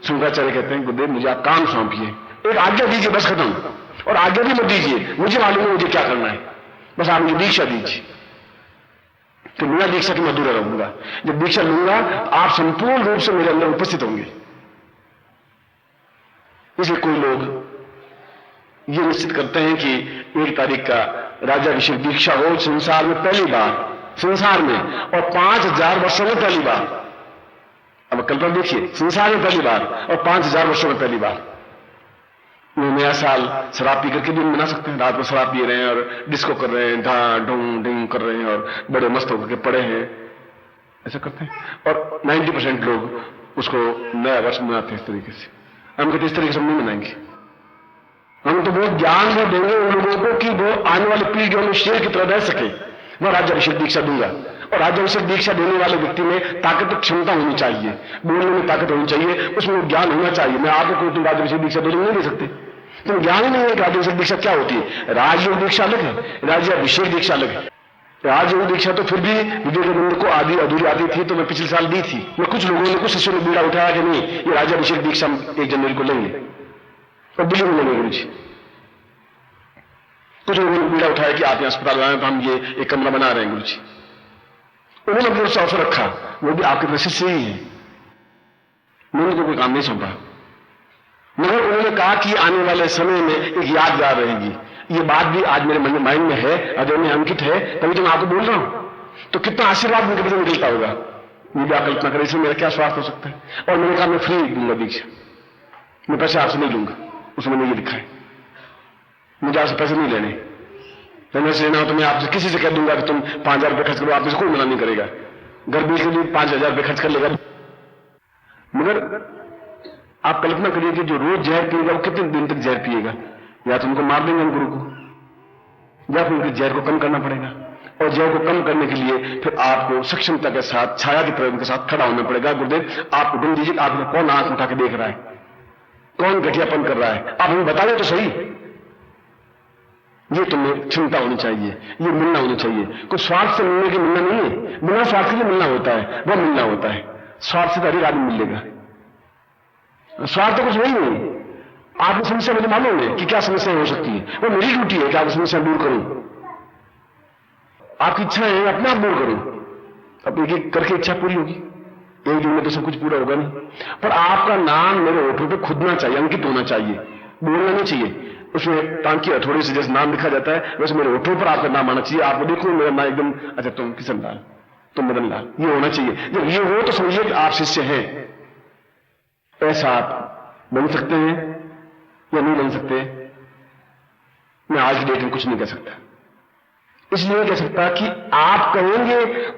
[SPEAKER 1] शंकराचार्य कहते हैं, गुरुदेव मुझे आप काम सौंपिए, एक आज्ञा दीजिए, बस खत्म। और आज्ञा भी मत दीजिए, मुझे मालूम है मुझे क्या करना है, बस आप मुझे दीक्षा दीजिए। तो बिना दीक्षा के मैं दूर रहूंगा। जब दीक्षा लूंगा आप संपूर्ण रूप से मेरे अंदर उपस्थित होंगे। इसलिए कोई लोग ये निश्चित करते हैं कि 1 तारीख का राज्याभिषेक दीक्षा हो संसार में पहली बार, संसार में, और 5000 वर्षों में पहली बार। अब कल्पना देखिए, संसार में पहली बार और 5000 वर्षों में पहली बार। नया साल शराब पी करके भी मना सकते हैं। रात में शराब पी रहे हैं और डिस्को कर रहे हैं, धा ढूंग डिंग कर रहे हैं और बड़े मस्त होकर के पड़े हैं, ऐसा करते हैं। और 90% लोग उसको नया वर्ष मनाते हैं इस तरीके से। हम कहते इस तरीके से हम नहीं मनाएंगे। हम तो बहुत ज्ञान वो देंगे उन लोगों को कि वो आने वाली पीढ़ियों में शेर की तरह रह सके। मैं राज्याभिषेक दीक्षा दूंगा, और राज्याभिषेक दीक्षा देने वाले व्यक्ति में ताकत, क्षमता होनी चाहिए, बोलने में ताकत होनी चाहिए, उसमें ज्ञान होना चाहिए। मैं आपको कोई तुम राज्याभिषेक दीक्षा दो नहीं दे सकते, तुम ज्ञान ही नहीं है कि राज्याभिषेक दीक्षा क्या होती है। राजयोग दीक्षा अलग है, राज्याभिषेक दीक्षा अलग है। राजयोग दीक्षा तो फिर भी विवेकानंद को आधी अधूरी आती थी, तो मैं पिछले साल दी थी। मैं कुछ लोगों ने, कुछ शिष्यों ने बीड़ा उठाया कि नहीं ये राज्याभिषेक दीक्षा 1 जनवरी को लेंगे और दिल्ली में लेंगे गुरु जी। कुछ लोगों ने बीड़ा उठाया कि आप यहाँ अस्पताल आए तो हम ये एक कमरा बना रहे हैं गुरु जी। उन्होंने अपने से अवसर रखा, वो भी आपके प्रशिष्य से ही है, मैंने तो कोई काम नहीं सौंपा। मगर उन्होंने कहा कि आने वाले समय में एक यादगार रहेगी। ये बात भी आज मेरे माइंड में है, हृदय में अंकित है, तभी तो मैं आपको बोल रहा हूं। तो कितना आशीर्वाद मुझे पता निकलता होगा, मुझे आप कल्पना करें, इसमें मेरा क्या स्वार्थ हो सकता है। और मैंने कहा मैं फ्री दूंगा दीक्षा, मैं पैसे आपसे नहीं लूंगा, उसमें मैंने ये लिखा है, मुझे आपसे पैसे नहीं लेने। पैसे लेना हो तो मैं आपसे किसी से कह दूंगा कि तुम 5000 रुपये खर्च करो, आप इसको कोई मना नहीं करेगा। घर बीच के लिए 5000 रुपये खर्च कर लेगा। मगर आप कल्पना करिए कि जो रोज जहर पिएगा वो कितने दिन तक जहर पिएगा। या तो उनको मार देंगे हम गुरु को, या फिर उनके जहर को कम करना पड़ेगा। और जहर को कम करने के लिए फिर आपको सक्षमता के साथ, छाया के प्रयोग के साथ खड़ा होना पड़ेगा। गुरुदेव आप हुक्म दीजिए, आपको कौन आंख उठा के देख रहा है, कौन घटियापन कर रहा है, आप हमें बताइए तो सही। ये तुम्हें क्षमता होनी चाहिए, ये मिलना होना चाहिए। कोई स्वार्थ से मिलने की मिलना नहीं है, बिना स्वार्थ के मिलना होता है, वह मिलना होता है। स्वार्थ से तो हर एक आदमी मिलेगा, स्वार्थ तो कुछ नहीं है। आपकी समस्या मुझे मालूम है कि क्या समस्या हो सकती है, वो मेरी ड्यूटी है कि आप समस्या दूर करूं। आपकी इच्छा है अपने आप दूर करूं, अब एक एक करके इच्छा पूरी होगी। एक दिन में तो सब कुछ पूरा होगा नहीं, पर आपका नाम मेरे होठों पे खुदना चाहिए, अंकित होना चाहिए, बोलना नहीं चाहिए। उसमें टांकी हथौड़े से जैसे नाम लिखा जाता है वैसे मेरे होठों पर आपका नाम आना चाहिए। आपको देखो मेरा नाम एकदम, अच्छा तुम किशन लाल, तुम मदन लाल, ये होना चाहिए। जब ये हो तो समझिए कि आप शिष्य हैं। ऐसा आप बन सकते हैं या नहीं बन सकते, मैं आज की डेट में कुछ नहीं कह सकता। इसलिए कह सकता कि आप करेंगे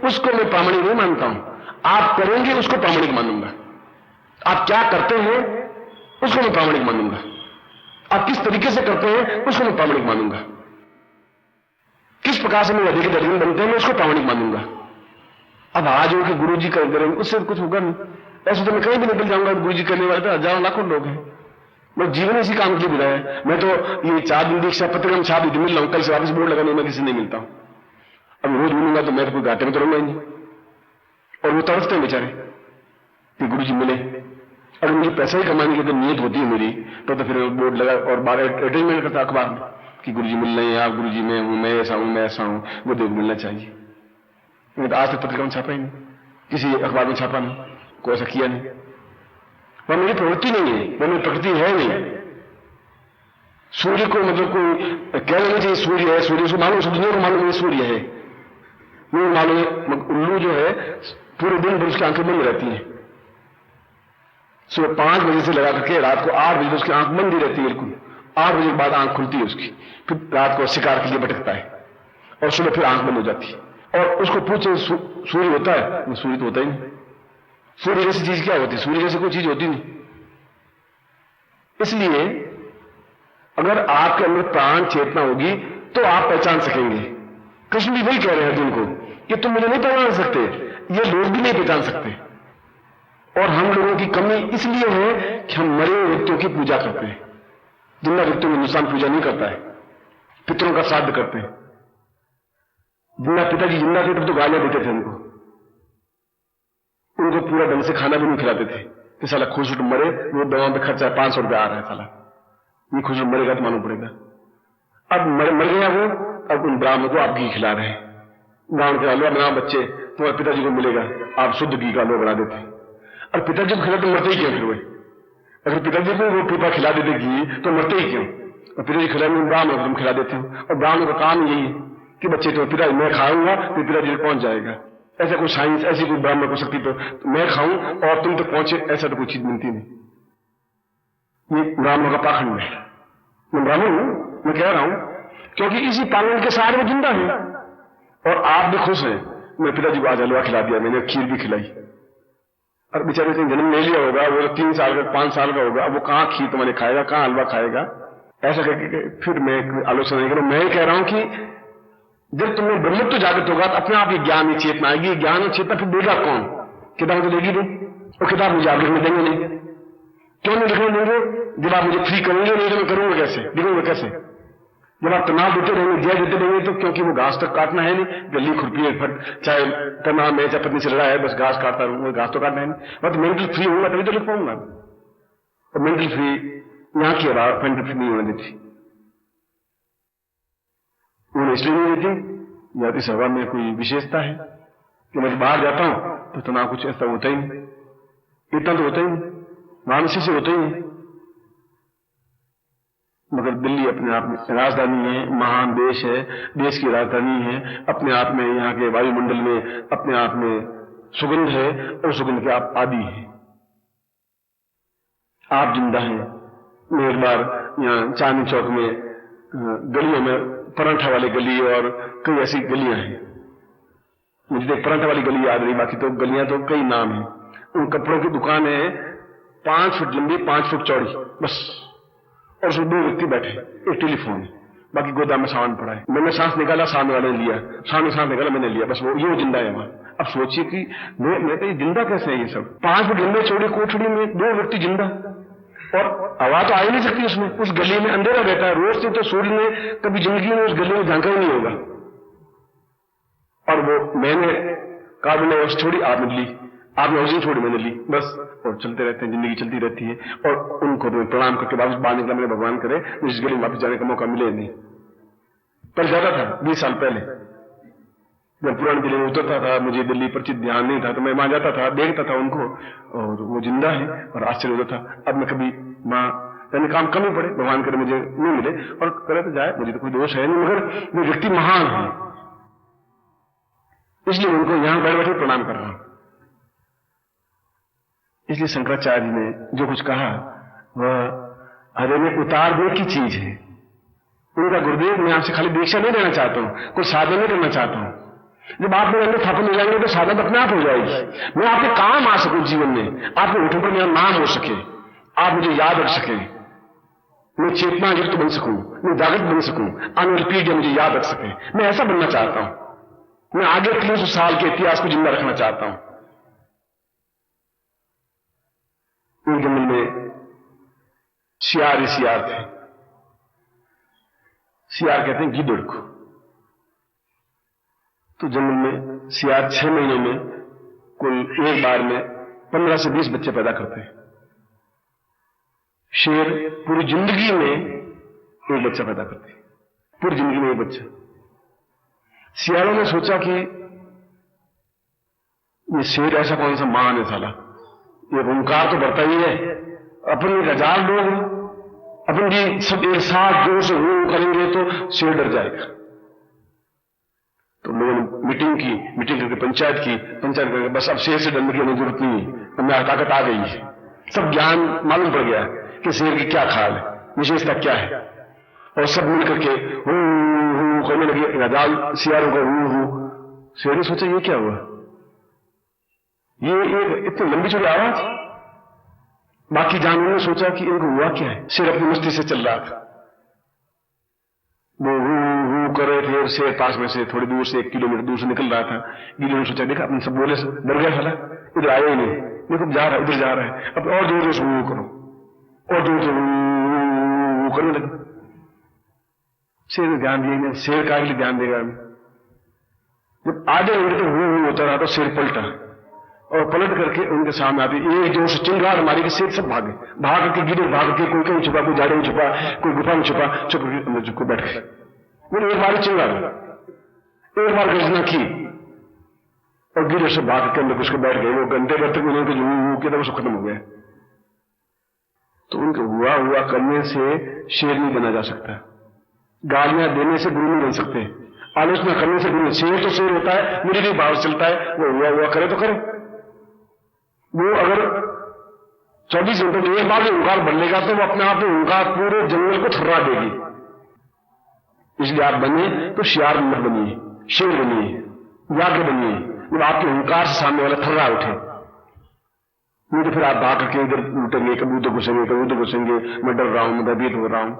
[SPEAKER 1] उसको मैं प्रामाणिक नहीं मानता हूं, आप करेंगे उसको प्रामाणिक मानूंगा। आप क्या करते हैं उसको मैं प्रामाणिक मानूंगा, आप किस तरीके से करते हैं उसको मैं प्रामाणिक मानूंगा, किस प्रकार से मेरे अधिक बनते हैं मैं उसको प्रामाणिक मानूंगा। अब आज उनके गुरु जी करेंगे उससे कुछ होगा नहीं। ऐसे तो मैं कहीं भी निकल जाऊंगा, गुरु जी करने वाले तो हजारों लाखों लोग हैं। मैं जीवन इसी काम के लिए मिला है। मैं तो ये 4 दिन दीक्षा पत्रिका में छाप मिल रहा हूं, कल से वापस बोर्ड लगाने में किसी नहीं मिलता हूं। अब रोज मिलूंगा तो मैं तो कोई घाटे में तो रहूंगा ही नहीं। और वो तरसते हैं बेचारे कि गुरु जी मिले। अगर मुझे पैसा ही कमाने की तो नीयत होती है मेरी, तो फिर बोर्ड लगा और 12 एडवर्टाइजमेंट करता अखबार में कि गुरु जी मिल रहे हैं, आप गुरु जी में हूं, मैं ऐसा हूं, मैं ऐसा हूं, वो देख मिलना चाहिए। मैं तो आज तक पत्रिका में छापा ही नहीं, किसी अखबार में छापा नहीं, कोई ऐसा किया नहीं। वह मेरी प्रवृत्ति नहीं है, वह मेरी प्रकृति है नहीं। सूर्य को मतलब कोई कह लेना चाहिए सूर्य है, सूर्य से मालूम, दुनिया को मालूम है सूर्य है, वो मालूम है। उल्लू जो है पूरे दिन भर उसकी आंखें बंद रहती हैं, सुबह 5 बजे से लगा करके रात को 8 बजे उसकी आंख बंद ही रहती है बिल्कुल। 8 बजे के बाद आंख खुलती है उसकी, फिर रात को शिकार के लिए भटकता है और सुबह फिर आंख बंद हो जाती है। और उसको पूछे सूर्य होता है? वो सूर्य तो होता ही नहीं। सूर्य जैसी चीज क्या होती है? सूर्य जैसी कोई चीज होती नहीं। इसलिए अगर आपके अंदर प्राण चेतना होगी तो आप पहचान सकेंगे। कृष्ण भी वही कह रहे हैं अर्जुन को कि तुम मुझे नहीं पहचान सकते, ये लोग भी नहीं पहचान सकते। और हम लोगों की कमी इसलिए है कि हम मरे हुए व्यक्तियों की पूजा करते हैं। जिंदा व्यक्तियों में हिंदुस्तान पूजा नहीं करता है, पितरों का श्राद्ध करते हैं। जिंदा पिताजी जिंदा थे तब तो गालियां देते थे उनको पूरा ढंग से खाना भी नहीं खिलाते थे कि साला खुश मरे, वो दवाओं पे खर्चा 500 रुपया आ रहा है, साला ये खुश मरेगा तो मालूम पड़ेगा। अब मर गया वो, अब उन ब्राह्मण को आप घी खिला रहे हैं। ब्राह्मण के हलवा बना बच्चे, तुम्हारे पिताजी को मिलेगा, आप शुद्ध घी का हलवा बना देते। और पिताजी को खिलाते मरते ही क्यों फिर? अगर पिताजी को वो पीपा खिला देते घी तो मरते ही क्यों? और पिताजी खिलाने ब्राह्मण को तुम खिला देते हो, और ब्राह्मण का काम यही है कि बच्चे तो पिताजी मैं खाऊंगा तो पिताजी तक पहुंच जाएगा। ऐसा कोई साइंस, ऐसी कोई ब्राह्मण को शक्ति तो मैं खाऊं और तुम तक पहुंचे, ऐसा तो कोई चीज मिलती नहीं। ये ब्राह्मणों का पाखंड है। मैं ब्राह्मण हूं, मैं कह रहा हूं, क्योंकि इसी पालन के सहारे वो जिंदा है। और आप भी खुश हैं, मेरे पिताजी को आज हलवा खिला दिया मैंने, खीर भी खिलाई। और बेचारे से जन्म ले लिया होगा, वो 3 साल का 5 साल का होगा, अब वो कहां खीर तुम्हारे खाएगा, कहां हलवा खाएगा? ऐसा करके फिर मैं आलोचना नहीं करूं। मैं कह रहा हूं कि जब तुम्हें ब्रह्मत्व जागृत होगा तो अपने आप ही ज्ञान ही चेतना आएगी। ज्ञान और चेतना फिर देगा कौन? किताब तो देगी नहीं, और किताब मुझे आप लिखने देंगे नहीं। क्यों नहीं लिखने देंगे? जब आप मुझे फ्री करेंगे नहीं तो मैं करूंगा कैसे, लिखूंगा कैसे? जब आप तनाव देते रहेंगे, जय देते रहेंगे, तो क्योंकि वो घास तक काटना है नहीं, गली खुरपी है फट, चाहे तनाव में चाहे पत्नी से लड़ा है, बस घास काटता रहूंगा, घास तो काटना है नहीं। मैं तो मेंटल फ्री होगा तभी तो लिख पाऊंगा। और मेंटल फ्री यहां की आवाज मेंटल फ्री नहीं होने देती। उन्हें इसलिए नहीं देती या इस हवा में कोई विशेषता है कि मैं बाहर जाता हूं तो तनाव कुछ ऐसा होता ही नहीं, इतना तो होता ही नहीं, मानसी से होता ही नहीं। मगर दिल्ली अपने आप में राजधानी है, महान देश है, देश की राजधानी है, अपने आप में यहाँ के वायुमंडल में अपने आप में सुगंध है, और सुगंध के आप आदि है। आप जिंदा हैं। मैं एक बार यहाँ चांदनी चौक में गलियों में, परांठा वाली गली और कई ऐसी गलियां हैं, मुझे तो एक परांठा वाली गली याद रही, बाकी तो गलियां तो कई नाम हैं। उन कपड़ों की दुकान है 5 फुट लंबी 5 फुट चौड़ी बस, और उसमें 2 व्यक्ति बैठे, एक टेलीफोन है, बाकी गोदाम में सामान पड़ा है। मैंने सांस निकाला, सामने वाले ने लिया, सामने सांस निकाला, मैंने लिया, बस वो ये जिंदा है वहां। अब सोचिए कि मैं तो ये जिंदा कैसे है? ये सब 5 फुट लंबे चौड़ी कोठड़ी में 2 व्यक्ति जिंदा, और हवा तो आ ही नहीं सकती उसमें। उस गली में अंधेरा रहता है, रोज से तो सूर्य ने कभी जिंदगी में उस गली में झांका ही नहीं होगा। और वो मैंने कार्बन डाइऑक्साइड छोड़ी, आपने ली, आपने ऑक्सीजन छोड़ी, मैंने ली, बस। और चलते रहते हैं, जिंदगी चलती रहती है। और उनको तो प्रणाम करके वापस बाहर निकला, मेरे भगवान करे मुझे इस गली में वापस जाने का मौका मिले नहीं। पर जाता था 20 साल पहले, जब पुरानी दिल्ली में उतरता था, मुझे दिल्ली पर ध्यान नहीं था, तो मैं वहां जाता था, देखता था उनको, और वो जिंदा है, और आश्चर्य होता था। अब मैं कभी वहां यानी काम कम ही पड़े, भगवान करे मुझे नहीं मिले, और करे तो जाए, मुझे तो कोई दोष है नहीं, मगर वो व्यक्ति महान है, इसलिए उनको यहां बैठ बैठे प्रणाम कर रहा हूं। इसलिए शंकराचार्य ने जो कुछ कहा वह हृदय में उतारने की चीज है। उनका गुरुदेव, मैं आपसे खाली दीक्षा नहीं देना चाहता हूं, कोई साधना नहीं करना चाहता हूं। जब आप मेरे अंदर स्थापन हो जाएंगे तो साधना अपने आप हो जाएगी। मैं आपके काम आ सकूं जीवन में, आपके होठों पर मेरा नाम हो सके, आप मुझे याद रख सके, मैं चेतना युक्त बन सकूं, मैं जागृत बन सकूं, आने वाली पीढ़ी मुझे याद रख सके। मैं ऐसा बनना चाहता हूं। मैं आगे 300 साल के इतिहास को जिंदा रखना चाहता हूं। एक जंगल में सियार ही सियार थे। सियार कहते हैं गिद्धड़ को। तो जंगल में सियार 6 महीनों में कुल एक बार में 15 से 20 बच्चे पैदा करते हैं। शेर पूरी जिंदगी में एक बच्चा पैदा करते हैं, पूरी जिंदगी में एक बच्चा। सियारों ने सोचा कि ये शेर ऐसा कौन सा महान है साला, ये हुंकार तो बढ़ता ही है, अपन 1000 लोग अपन भी सब एक साथ जोर से करेंगे तो शेर डर जाएगा। तो लोगों ने मीटिंग करके पंचायत करके बस अब शेर से डरने की हमें जरूरत नहीं है, हमें ताकत आ गई है, सब ज्ञान मालूम पड़ गया है कि शेर की क्या खाल है, विशेषता क्या है। और सब मिलकर के हू करने लगे, 1000 सियारों का हू। शेर ने सोचा ये क्या हुआ, ये इतनी लंबी चौड़ी आवाज। बाकी जानवरों ने सोचा कि इनको हुआ क्या है। शेर अपनी मस्ती से चल रहा था, वो हू कर रहे थे और शेर पास में से थोड़ी दूर से 1 किलोमीटर दूर से निकल रहा था। गिद्धड़ ने सोचा देखा अपन सब बोले से डर गया साला, इधर आया ही नहीं, देखो जा रहा है, इधर जा रहा है, अब और जोर से हू करो, और जोर से हू करने लगे। शेर ने ध्यान दिया, शेर का ध्यान देगा। जब आधे घंटे तक हू होता रहा तो शेर पलटा और पलट करके उनके सामने आती एक जोर से चिंगार मारी कि शेर सब भागे, भाग करके गिद्धड़ भाग के कोई कहीं छुपा, कोई झाड़े में छुपा, कोई गुफा में छुपा, चुप करके बैठ गए। मैंने एक बार चिंगार, एक बार गर्जना की और गिद्धड़ से भाग के अंदर घुस के बैठ गए। वो घंटे भर तक उन्होंने हू किया, सब खत्म हो गया। तो उनके हुआ करने से शेर नहीं बना जा सकता, गालियां देने से गुरु नहीं बन सकते, आलोचना करने से गुरु। शेर तो शेर होता है, मेरे भी भाव चलता है, वो हुआ करे तो करे। वो अगर 24 घंटों में एक बार भी हुंकार बढ़ लेगा तो वो अपने आप में हुंकार पूरे जंगल को थर्रा देगी। इसलिए आप बनिए तो सियार मत बनिए, शेर बनिए, व्याघ्र बनिए। जब आपके हुंकार से सामने वाला थर्रा उठे, नहीं तो फिर आप भाग करके इधर उठेंगे, कभी उधर घुसेंगे, मैं डर रहा हूं, मैं भयभीत हो रहा हूं।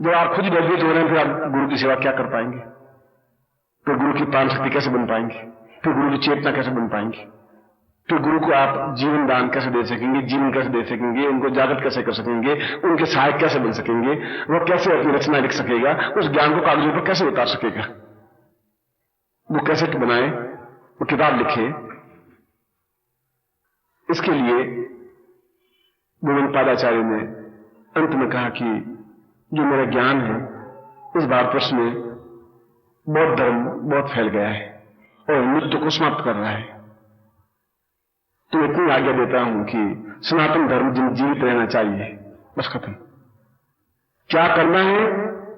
[SPEAKER 1] जब आप खुद ही भयभीत हो रहे हैं फिर आप गुरु की सेवा क्या कर पाएंगे, फिर गुरु की प्राण शक्ति कैसे बन पाएंगे, फिर गुरु की चेतना कैसे बन पाएंगे, फिर गुरु को आप जीवन दान कैसे दे सकेंगे, जीवन कैसे दे सकेंगे, उनको जागृत कैसे कर सकेंगे, उनके सहायक कैसे बन सकेंगे, वह कैसे अपनी रचना लिख सकेगा, उस ज्ञान को कागजों पर कैसे उतार सकेगा, वो कैसे बनाए, वो किताब लिखे। इसके लिए गोविंद पादाचार्य ने अंत में कहा कि जो मेरा ज्ञान है इस भारतवर्ष में बौद्ध धर्म बहुत फैल गया है और हिंदुत्व को समाप्त कर रहा है, तो इतनी आज्ञा देता हूं कि सनातन धर्म जीवित रहना चाहिए, बस खत्म। क्या करना है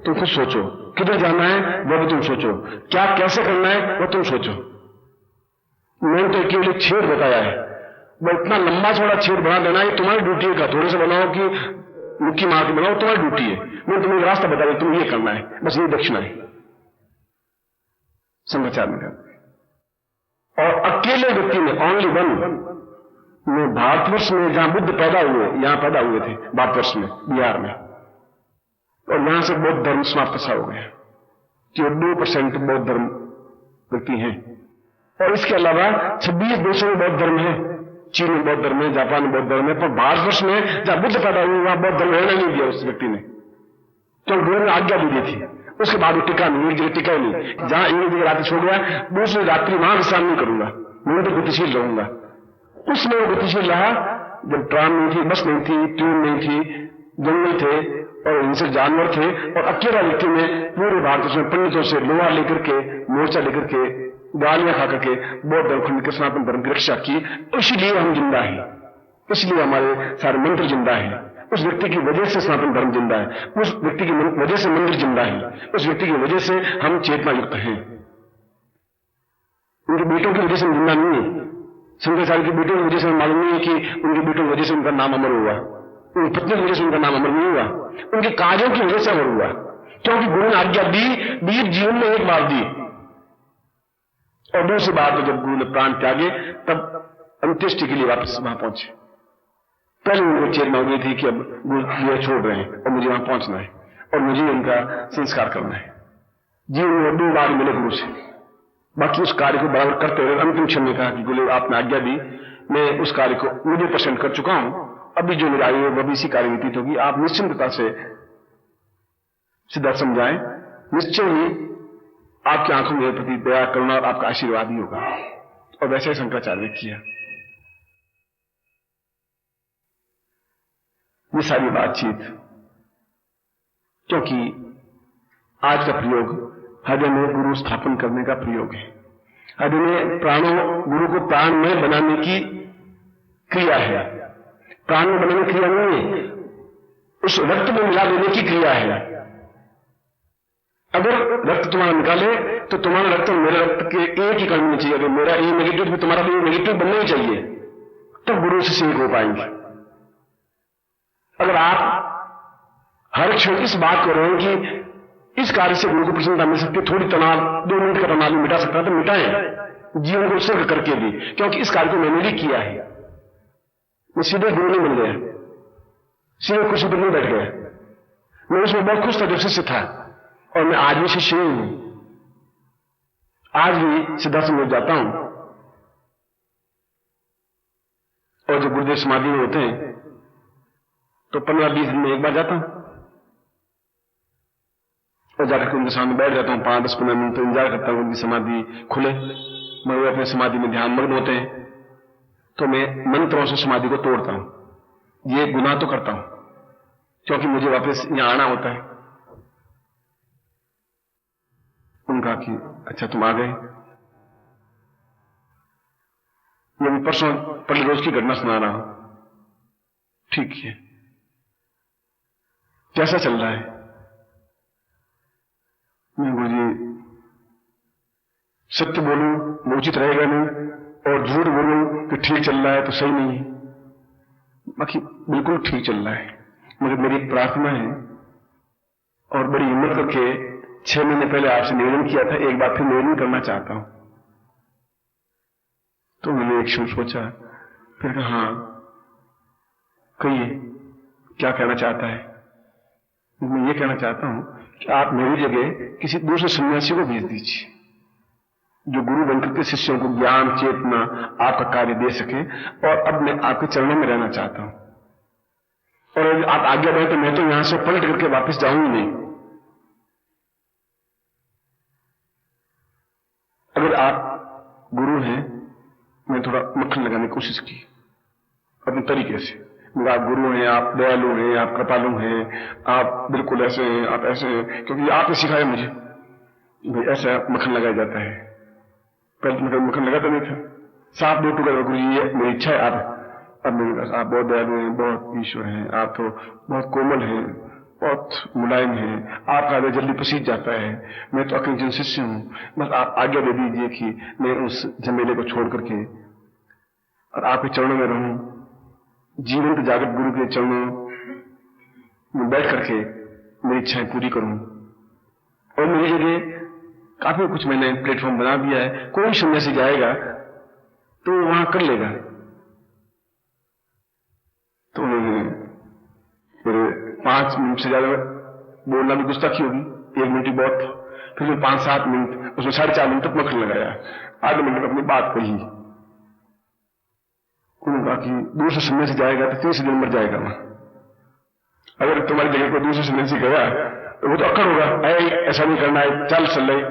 [SPEAKER 1] तुम खुद सोचो, किधर जाना है वह भी तुम सोचो, क्या कैसे करना है वह तुम सोचो। मैंने तो केवल एक छेद बताया है, वह इतना लंबा चौड़ा छेद बना देना ये तुम्हारी ड्यूटी है। थोड़े से बनाओ कि मुक्की मार के बनाओ, तुम्हारी ड्यूटी है। मैंने तुम्हें रास्ता बता दिया, तुम्हें ये करना है, बस ये दक्षिणा है संप्रचार में। और अकेले व्यक्ति में ओनली वन में भारतवर्ष में जहां बुद्ध पैदा हुए, यहां पैदा हुए थे भारतवर्ष में, बिहार में, और यहां से बौद्ध धर्म समाप्त सा हो गया। 2% बौद्ध धर्म व्यक्ति हैं और इसके अलावा 26 देशों में बौद्ध धर्म है। चीन में बौद्ध धर्म है, जापान में बौद्ध धर्म है, पर भारतवर्ष में जहां बुद्ध पैदा हुए वहां बौद्ध धर्म रहना नहीं दिया उस व्यक्ति ने, तो गुरु ने आज्ञा दी थी। उसके बाद वो टिका नहीं, एक जगह टिका ही नहीं। जहां एक जगह रात्रि छोड़ गया, दूसरी रात्रि वहां विश्राम नहीं करूंगा, मैं तो गतिशील रहूंगा। उसमें वो गतिशील रहा जब ट्राम नहीं थी, बस नहीं थी, ट्रेन नहीं थी, जंगल थे और हिंसक जानवर थे, और अकेला व्यक्ति ने पूरे भारत में पंडितों से लोहा लेकर के, मोर्चा लेकर के, गालियां खा करके बौद्ध धर्म खंड के सनातन धर्म की रक्षा की। इसलिए हम जिंदा हैं, इसलिए हमारे सारे मंत्र जिंदा है। उस व्यक्ति की वजह से सनातन धर्म जिंदा है, उस व्यक्ति की वजह से मंदिर जिंदा है, उस व्यक्ति की वजह से हम चेतना युक्त हैं। उनके बेटों की वजह से हम जिंदा नहीं है। शंकराचार्य के बेटों की वजह से मालूम नहीं है कि उनके बेटों की वजह से उनका नाम अमर हुआ, उनकी पत्नी की वजह से उनका नाम अमर नहीं हुआ, उनके कार्यों की वजह से अमर हुआ, क्योंकि गुरु ने आज्ञा दी जीवन में एक बार दी, और दूसरी बार तो जब गुरु ने प्राण त्यागे तब अंत्येष्टि के लिए वापस वहां पहुंचे। पहले उनको चेतना हो गई थी कि अब गुरु छोड़ रहे हैं और मुझे वहां पहुंचना है और मुझे उनका संस्कार करना है। जीवन में 2 बार मिले गुरु से, बाकी उस कार्य को बराबर करते हुए अंतिम क्षण में कहा कि गुरु आपने आज्ञा दी, मैं उस कार्य को 90% कर चुका हूं अभी जो मेरी आयु है वह भी इसी कार्य व्यतीत होगी। आप निश्चिंतता से सिद्धार्थ समझाएं, निश्चय ही आपकी आंखों में प्रति दया करुणा और आपका आशीर्वाद ही होगा। और वैसे शंकराचार्य ने किया। ये सारी बातचीत क्योंकि आज का प्रयोग हृदय में गुरु स्थापन करने का प्रयोग है। हृदय में गुरु को प्राणमय बनाने की क्रिया है। प्राण में बनाने की क्रिया नहीं है, उस रक्त में मिला देने की क्रिया है। अगर रक्त तुम्हारा निकाले तो तुम्हारा रक्त मेरे रक्त के एक ही कण में चाहिए। अगर मेरा ए नेगेटिव तो तुम्हारा भी नेगेटिव बनना ही चाहिए, तब गुरु से सिंक हो पाएंगे। अगर आप हर क्षण इस बात को रहे कि इस कार्य से गुरु को प्रसन्नता मिल सकती है, थोड़ी तनाव 2 मिनट का तनाव मिटा सकता है तो मिटाएं, जीवन को उत्सर्ग करके भी, क्योंकि इस कार्य को मैंने भी किया है। मैं सीधे गुरु नहीं बन गया, सीधे कुर्सी पर नहीं बैठ गया। मैं उसमें बहुत खुश था जब शिष्य था, और मैं आज भी शिष्य ही हूं। आज भी सिद्धार्थ में जाता हूं, और जब गुरुदेव समाधि में होते हैं तो 15-20 दिन में एक बार जाता हूं, और जाकर उनके सामने बैठ जाता हूं। 5-10-15 मिनट तो इंतजार करता हूं उनकी समाधि खुले। मैं वो अपने समाधि में ध्यान मग्न होते हैं तो मैं मंत्रों से समाधि को तोड़ता हूं। ये गुनाह तो करता हूं क्योंकि मुझे वापस यहां आना होता है। उनका कि अच्छा तुम आ गए। ये भी परसों पहले रोज की घटना सुना रहा हूं। ठीक है, कैसा चल रहा है? मैं गुरुजी सत्य बोलूं वो उचित रहेगा नहीं, और झूठ बोलूं कि ठीक चल रहा है तो सही नहीं है। बाकी बिल्कुल ठीक चल रहा है, मगर मेरी एक प्रार्थना है और बड़ी हिम्मत करके 6 महीने पहले आपसे निवेदन किया था, एक बार फिर निवेदन करना चाहता हूं। तो मैंने एक क्षण सोचा, फिर कहा हाँ कहिए क्या कहना चाहता है। मैं ये कहना चाहता हूं कि आप मेरी जगह किसी दूसरे सन्यासी को भेज दीजिए जो गुरु बनकर के शिष्यों को ज्ञान चेतना आपका कार्य दे सके। और अब मैं आपके चरणों में रहना चाहता हूं, और यदि आप आज्ञा दें तो मैं तो यहां से पलट करके वापस जाऊंगी नहीं। अगर आप गुरु हैं, मैं थोड़ा मक्खन लगाने की कोशिश की अपने तरीके से। मगर आप गुरु हैं, आप दयालु हैं, आप कृपालु हैं, आप बिल्कुल ऐसे हैं, आप ऐसे हैं, क्योंकि आपने सिखाया मुझे भाई ऐसा मक्खन लगाया जाता है। पहले तो मक्खन लगाता नहीं था। साफ 2 टुकड़े गुरु जी मेरी इच्छा है आप। अब मेरे पास आप बहुत दयालु हैं, बहुत ईश्वर हैं, आप तो बहुत कोमल हैं, बहुत मुलायम हैं, आपका हृदय जल्दी पसीज जाता है। मैं तो अकिंचन शिष्य हूं, बस आप आज्ञा दे दीजिए कि मैं उस झमेले को छोड़ करके और आपके चरणों में रहूं, जीवंत जागृत गुरु के चरणों में बैठ करके मेरी इच्छाएं पूरी करूं। और मेरी जगह काफी कुछ मैंने प्लेटफॉर्म बना दिया है, कोई सन्यासी जाएगा तो वहां कर लेगा। तो उन्होंने मेरे 5 मिनट से ज्यादा बोलना भी गुस्ताखी होगी, 1 मिनट ही बहुत था। फिर 5-7 मिनट, उसमें 4.5 मिनट तक मक्खन लगाया, आधे मिनट में अपनी बात कही। उन्होंने कहा कि दूसरे सन्यासी जाएगा तो 30 दिन मर जाएगा वहां। अगर तुम्हारी जगह कोई दूसरे सन्यासी गया तो वो तो अक्कड़ होगा, ऐसा नहीं करना है, चल रही,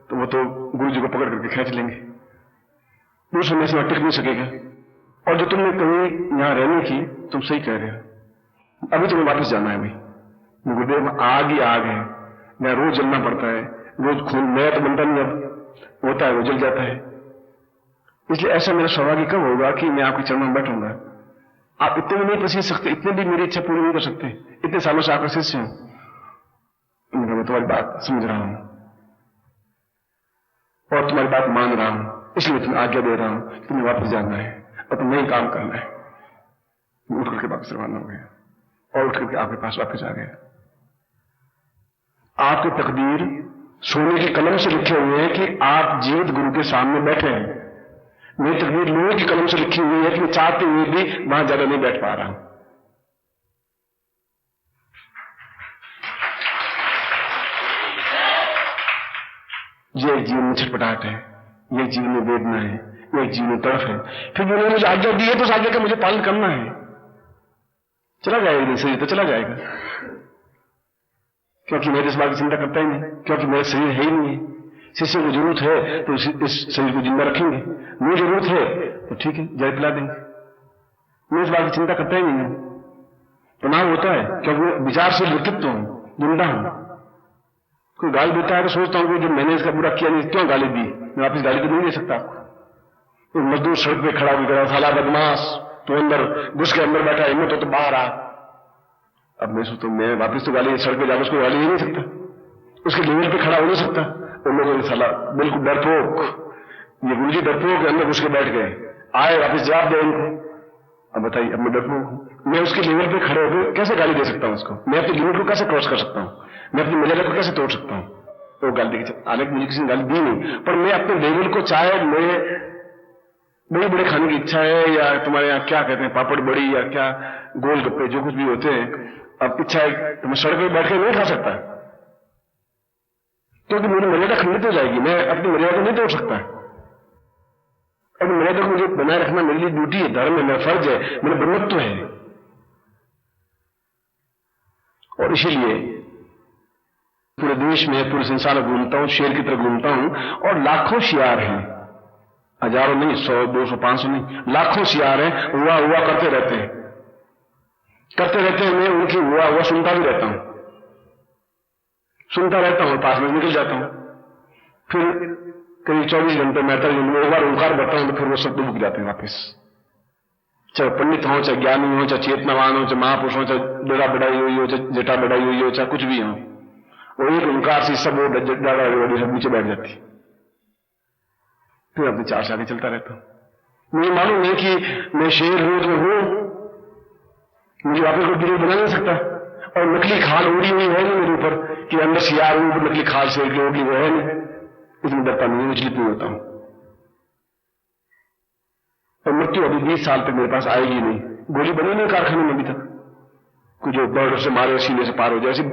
[SPEAKER 1] तो वो तो गुरु जी को पकड़ करके खींच लेंगे। दूसरे सन्यासी वहां टिक नहीं सकेगा। और जो तुमने कहीं यहां रहने की, तुम सही कह रहे हो, अभी तुम्हें वापस जाना है। भाई गुरुदेव आग ही आग है, मैं रोज जलना पड़ता है, रोज खून नया तो बनता नहीं, अब होता है वो जल जाता है। इसलिए ऐसा मेरा सौभाग्य कब होगा कि मैं आपके चरणों में बैठूंगा। आप इतने भी नहीं पसीज सकते, इतने भी मेरी इच्छा पूरी नहीं कर सकते, इतने सालों से आपका शिष्य हूं। मैं तुम्हारी बात समझ रहा हूं और तुम्हारी बात मान रहा हूं, इसलिए तुम्हें आज्ञा दे रहा हूं कि तुम्हें वापस जाना है और तुम्हें ही काम करना है। मैं उठ करके वापस रवाना हो गया और उठ करके आपके पास वापस आ गया। आपकी तकदीर सोने की कलम से लिखे हुए हैं कि आप जीवित गुरु के सामने बैठे हैं। मेरी तकदीर लोहे की कलम से लिखी हुई है कि मैं चाहते हुए भी वहां ज्यादा नहीं बैठ पा रहा हूं। ये एक जीवन में छटपटाहट है, ये एक जीवन में वेदना है, ये एक जीवन में तड़फ है। फिर उन्होंने मुझे आज्ञा दी है तो उस आज्ञा का मुझे पालन करना है। चला जाएगा, एक दिन शरीर तो चला जाएगा, क्योंकि मैं इस बात की चिंता करता ही नहीं, क्योंकि मेरा शरीर है ही नहीं है। शिष्य को जरूरत है तो इस शरीर को जिंदा रखेंगे, मुझे जरूरत है तो ठीक है जय पिला देंगे। मैं इस बात की चिंता करता ही नहीं हूं। तनाव होता है क्योंकि विचारशील व्यक्तित्व हूं, जिंदा हूं। कोई गाली देता है तो सोचता हूं कि जो मैंने इसका बुरा किया नहीं, क्यों गाली दी, मैं वापिस गाली तो नहीं दे सकता आपको। तो मजदूर सड़क पे खड़ा होकर साला बदमाश, तो अंदर घुस के अंदर बैठा, हिम्मत हो तो बाहर आ। अब मैं सोचता हूं मैं वापिस तो गाली सड़क पे जाकर उसको गाली दे नहीं सकता, उसके लेवल पे खड़ा हो नहीं सकता। उन लोगों ने साला बिल्कुल डरपोक, ये गुरुजी डरपोक अंदर घुस के बैठ गए, आए वापिस जवाब दे इनको। अब बताइए, अब मैं डरपोक हूं, मैं उसके लेवल पे खड़े होकर कैसे गाली दे सकता हूं उसको? मैं अपनी लिमिट को कैसे क्रॉस कर सकता हूं? मैं अपनी मर्यादा को कैसे तोड़ सकता हूं? तो गाली देकर हालांकि मुझे किसी ने गाली दी नहीं, पर मैं अपने लेवल को, चाहे मैं बड़े बड़े खाने की इच्छा है, या तुम्हारे यहाँ क्या कहते हैं पापड़ बड़ी, या क्या गोलगप्पे जो कुछ भी होते हैं, अब इच्छा है तो मैं सड़क पर बैठ कर नहीं खा सकता, क्योंकि मेरी मर्यादा खंडित हो जाएगी। मैं अपनी मर्यादा को नहीं तोड़ सकता। अपनी मर्यादा को मुझे बनाए रखना मेरे लिए ड्यूटी है, धर्म है, मेरा फर्ज है, मेरा ब्रह्मत्व है। और इसीलिए पूरे देश में, पूरे संसार में घूमता हूं, शेर की तरह घूमता हूं, और लाखों शियार हैं, हजारों नहीं, 100, 200, 500 नहीं, लाखों शियार हैं, हुआ करते रहते हैं। मैं उनकी हुआ सुनता भी रहता हूं, पास में निकल जाता हूं, फिर करीब 24 घंटे में 48 घंटे में एक बार ओंकार भरता हूं, तो फिर वो सब डूब जाते हैं वापिस। चाहे पंडित हो, चाहे ज्ञानी हो, चाहे चेतनावान हो, चाहे महापुरुष हो, चाहे डेरा बढ़ाई हुई हो, चाहे जटा बढ़ाई हुई हो, चाहे कुछ भी हो, वो एक ओंकार से सब वो डाड़ा सब नीचे बैठ जाती। फिर अपने चार से आगे चलता रहता हूं। मुझे मालूम है कि मैं शेर हूं तो हूं, मुझे वापस को गिरोह बना नहीं सकता, और नकली खाल उड़ी हुई है नहीं मेरे ऊपर कि अंदर सियार हूं, नकली खाल शेर की उड़ी वो है नहीं, इसमें डरता नहीं, विचलित नहीं होता हूं। और मृत्यु अभी 20 साल तक मेरे पास आएगी नहीं। गोली बनी नहीं कारखाने में अभी तक, कुछ जो बर्ड से मारे सीने से पार हो जाए,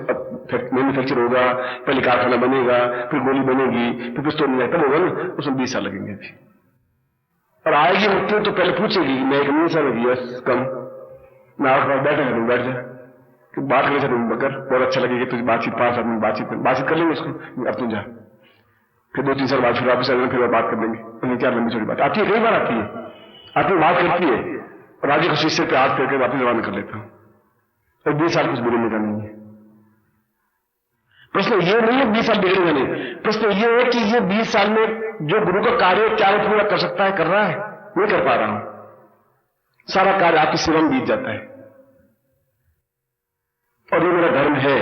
[SPEAKER 1] मैन्युफैक्चर होगा, पहले कारखाना बनेगा, फिर गोली बनेगी, फिर पिस्तौल नहीं तब होगा ना, उसमें 20 साल लगेंगे अभी। और आएगी मृत्यु तो पहले पूछेगी मैं एक नहीं सर यस कम, मैं आठ बार बैठे करूँ, बैठ जाए कि बात करें सर बकर, बहुत अच्छा लगेगा तुझे बातचीत, 5 आदमी बातचीत कर लेंगे उसको, अब तू जा, फिर 2-3 साल बाद फिर वापस आ जाना, फिर बात कर लेंगे। क्या लंबी छोटी बात आती है, कई बार आती है, आती बात करती है, और आगे को शीशे पे हाथ करके वापस रवाना कर लेता हूं। तो 20 साल कुछ बिगड़ने का नहीं है। प्रश्न ये नहीं है 20 साल बिगड़ेगा नहीं, प्रश्न ये है कि ये 20 साल में जो गुरु का कार्य क्या वो पूरा कर सकता है, कर रहा है, नहीं कर पा रहा हूं, सारा कार्य आपकी सेवा में बीत जाता है। और ये मेरा धर्म है,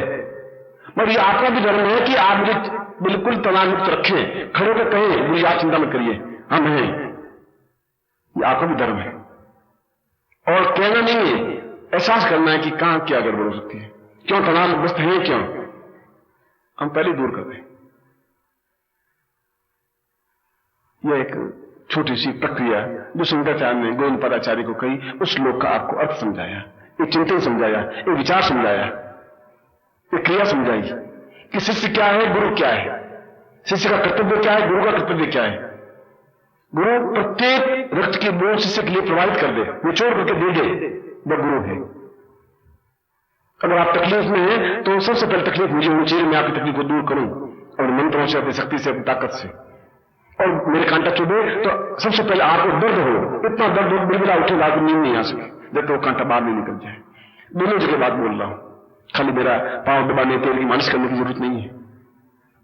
[SPEAKER 1] मगर ये आपका भी धर्म है कि आप मुझे बिल्कुल तनाव मुक्त रखें, खड़े होकर कहें मुझे आप चिंता मत करिए, हम हैं, ये आपका भी धर्म है। और कहना नहीं है, एहसास करना है कि कहां क्या गड़बड़ हो सकती है, क्यों तनावग्रस्त है, क्यों हम पहले दूर कर दें। यह एक छोटी सी प्रक्रिया जो शंकराचार्य ने गोविंद पदाचार्य को कही, उस श्लोक का आपको अर्थ समझाया, एक चिंतन समझाया, एक विचार समझाया, एक क्रिया समझाई कि शिष्य क्या है, गुरु क्या है, शिष्य का कर्तव्य क्या है, गुरु का कर्तव्य क्या है। गुरु प्रत्येक रक्त की बूंद शिष्य के लिए प्रवाहित कर दे, निचोड़ करके दे दे, वह गुरु है। अगर आप तकलीफ में हैं तो सबसे पहले तकलीफ मुझे होनी चाहिए, मैं आपकी तकलीफ को दूर करूं और मंत्रों से, अपनी शक्ति से, अपनी ताकत से, और मेरे कांटा चुभे तो सबसे पहले आपको दर्द हो, इतना दर्द हो बिल्कुल उठेगा, आपको नींद नहीं आ सके जब तो कांटा बाहर नहीं निकल जाए। दोनों जगह बात बोल रहा हूं, खाली मेरा पांव दबाने, तेल की मालिश करने की जरूरत नहीं है।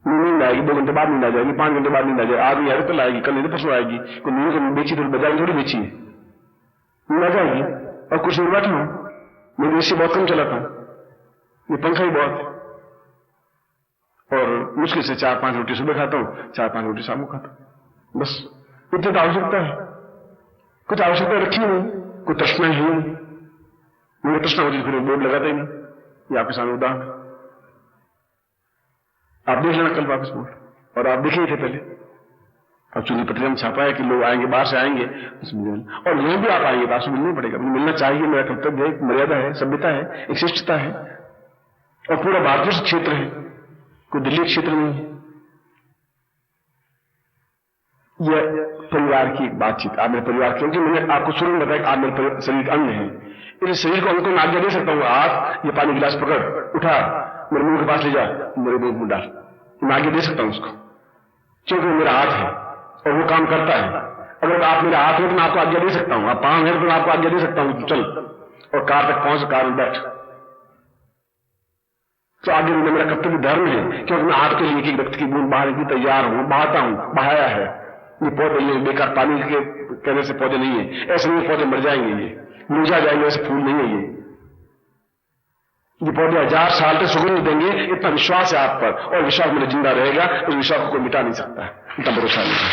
[SPEAKER 1] नींद आएगी, 2 घंटे बाद नींद आ जाएगी, 5 घंटे बाद नींद आ जाएगी, आज नहीं आएगी कल आएगी, कल नहीं तो परसों आएगी। कोई नींद को बेची तो बजाय थोड़ी बेची है, नींद आ जाएगी। और कुछ नहीं बैठा हूं, मैं इससे बहुत कम चलाता हूं, ये पंखा ही बहुत, और मुश्किल से 4-5 रोटी सुबह खाता हूं, 4-5 रोटी शाम को खाता हूं, बस इतनी तो आवश्यकता है। कुछ आवश्यकता रखी नहीं, कोई तृष्णा ही नहीं, मुझे तृष्णा होती फिर बोर्ड लगाता ही नहीं। ये आपके सामने उदाहरण, आप देख लेना कल वापस बोर्ड, और आप देखे थे पहले, अब चुनी पत्रिका में छापा है कि लोग आएंगे, बाहर से आएंगे, और यहां भी आप आएंगे तो आपसे मिलना पड़ेगा, मिलना चाहिए, मेरा कर्तव्य है, मर्यादा है, सभ्यता है, एक शिष्टता है। और पूरा भारतवर्ष क्षेत्र है, कोई दिल्ली क्षेत्र नहीं है। यह परिवार की एक बातचीत, आप मेरे परिवार, क्योंकि मैंने आपको शुरू में बताया कि आप मेरे शरीर का अंग है, इस शरीर को उनको मैं आज्ञा दे सकता हूँ, हाथ ये पानी गिलास पकड़, उठा, मेरे मुंह के पास ले जा, मेरे मुंह में डाल, मैं आज्ञा दे सकता हूँ उसको, क्योंकि वो मेरा हाथ है और वो काम करता है। अगर आप मेरे हाथ हो तो मैं आपको आज्ञा दे सकता हूँ, आप पांव है तो मैं आपको आज्ञा दे सकता हूँ, चल और कार तक पहुंच, कार में बैठ। तो आगे मेरा कर्तव्य धर्म है, क्योंकि मैं आपके लिए एक व्यक्ति की बूंद बहाने की तैयार हूं, बहाता हूं, बहाया है। ये पौधे ये बेकार पानी के कहने से पौधे नहीं है, ऐसे नहीं पौधे मर जाएंगे, ये मुरझा जाएंगे, ऐसे फूल नहीं है ये पौधे 1000 साल तक सुगंध देंगे, इतना विश्वास है आप पर, और विश्वास मेरे जिंदा रहेगा, उस विश्वास को कोई मिटा नहीं सकता, इतना भरोसा नहीं है।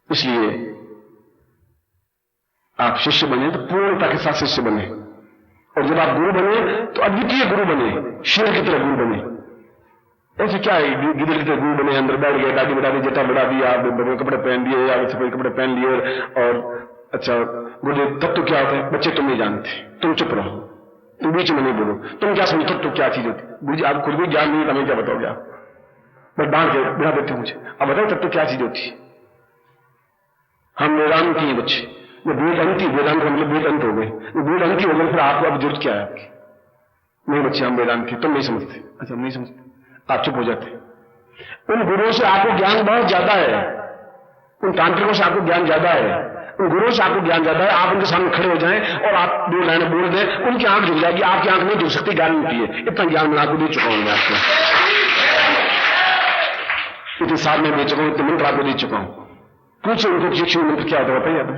[SPEAKER 1] इसलिए आप शिष्य बने तो पूर्णता के साथ शिष्य बने, और जब आप गुरु बने तो अद्वितीय गुरु बने, शेर की तरह गुरु बने। ऐसे क्या है, गिदड़ की तरह गुरु बने, अंदर बैठ गए, दाढ़ी बढ़ा दी, जटा बढ़ा दी, आप बड़े कपड़े पहन लिए, या सफेद कपड़े पहन लिए, और अच्छा गुरुदेव तत्व क्या होता है, बच्चे तुम नहीं जानते, तुम चुप रहो, तुम बीच में नहीं बोलो, तुम क्या समझो तत्व क्या चीज होती है, गुरु जी आप खुद भी ज्ञान नहीं, हमें क्या बताओगे आप, बस डांट के बिठा देते हो मुझे, अब बताओ तत्व क्या चीज होती है। हम वेदांत की बच्चे, वेदांति, वेदांत का मतलब वेदांत हो गए, वेदांति हो गए, फिर आपको अब जरूरत क्या है आपकी, नहीं बच्चे हम वेदांत की, तुम नहीं समझते, अच्छा नहीं समझते, आप चुप हो जाते। उन गुरुओं से आपको ज्ञान बहुत ज्यादा है, उन तांत्रिकों से आपको ज्ञान ज्यादा है, उन गुरुओं से आपको ज्ञान ज्यादा है। आप उनके सामने खड़े हो जाएं और आप 2 लाइनें बोल दें, उनकी आंख झुक जाएगी, आपकी आंख नहीं झुक सकती, गारंटी है। इतना ज्ञान मैं आपको दे चुका हूं, मैं आपको इतने साल में दे चुका हूं, इतने मंत्र आपको दे चुका हूं। पूछे उनको शिक्षण मंत्र क्या होता है, बताइए आप,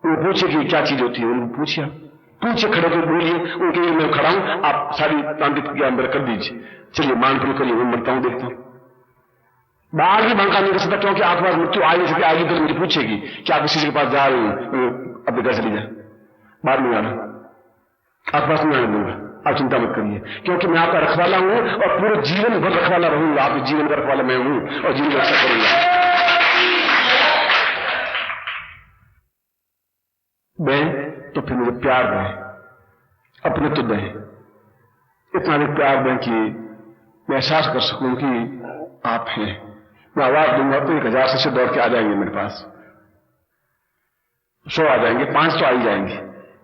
[SPEAKER 1] वो पूछे कि क्या चीज होती है, उनको पूछिए, पूछे खड़े होकर बोलिए, उनके मैं खड़ा हूं, आप सारी तांत्रिक के अंदर कर दीजिए, चलिए मानपुर करिए, मैं मरता हूं, देखता हूं। बाहर भी बांका नहीं कर सकता, क्योंकि आपके पास मृत्यु आ नहीं सकती, आएगी तो मुझे पूछेगी कि आप किसी के पास जा रही हूं, अब घर चली जा, बाहर नहीं आना, आपके पास नहीं आने दूंगा, आप चिंता मत करिए, क्योंकि मैं आपका रखवाला हूं और पूरे जीवन भर रखवाला रहूंगा, आपके जीवन का रखवाला मैं हूं और जीवन की रक्षा करूंगा। दें तो फिर मुझे प्यार दें, अपने तो दें, इतना भी प्यार दें कि मैं एहसास कर सकूं कि आप हैं। मैं आवाज दूंगा तो 1000 शिष्य दौड़ के आ जाएंगे मेरे पास, 100 आ जाएंगे, 500 आ ही जाएंगे,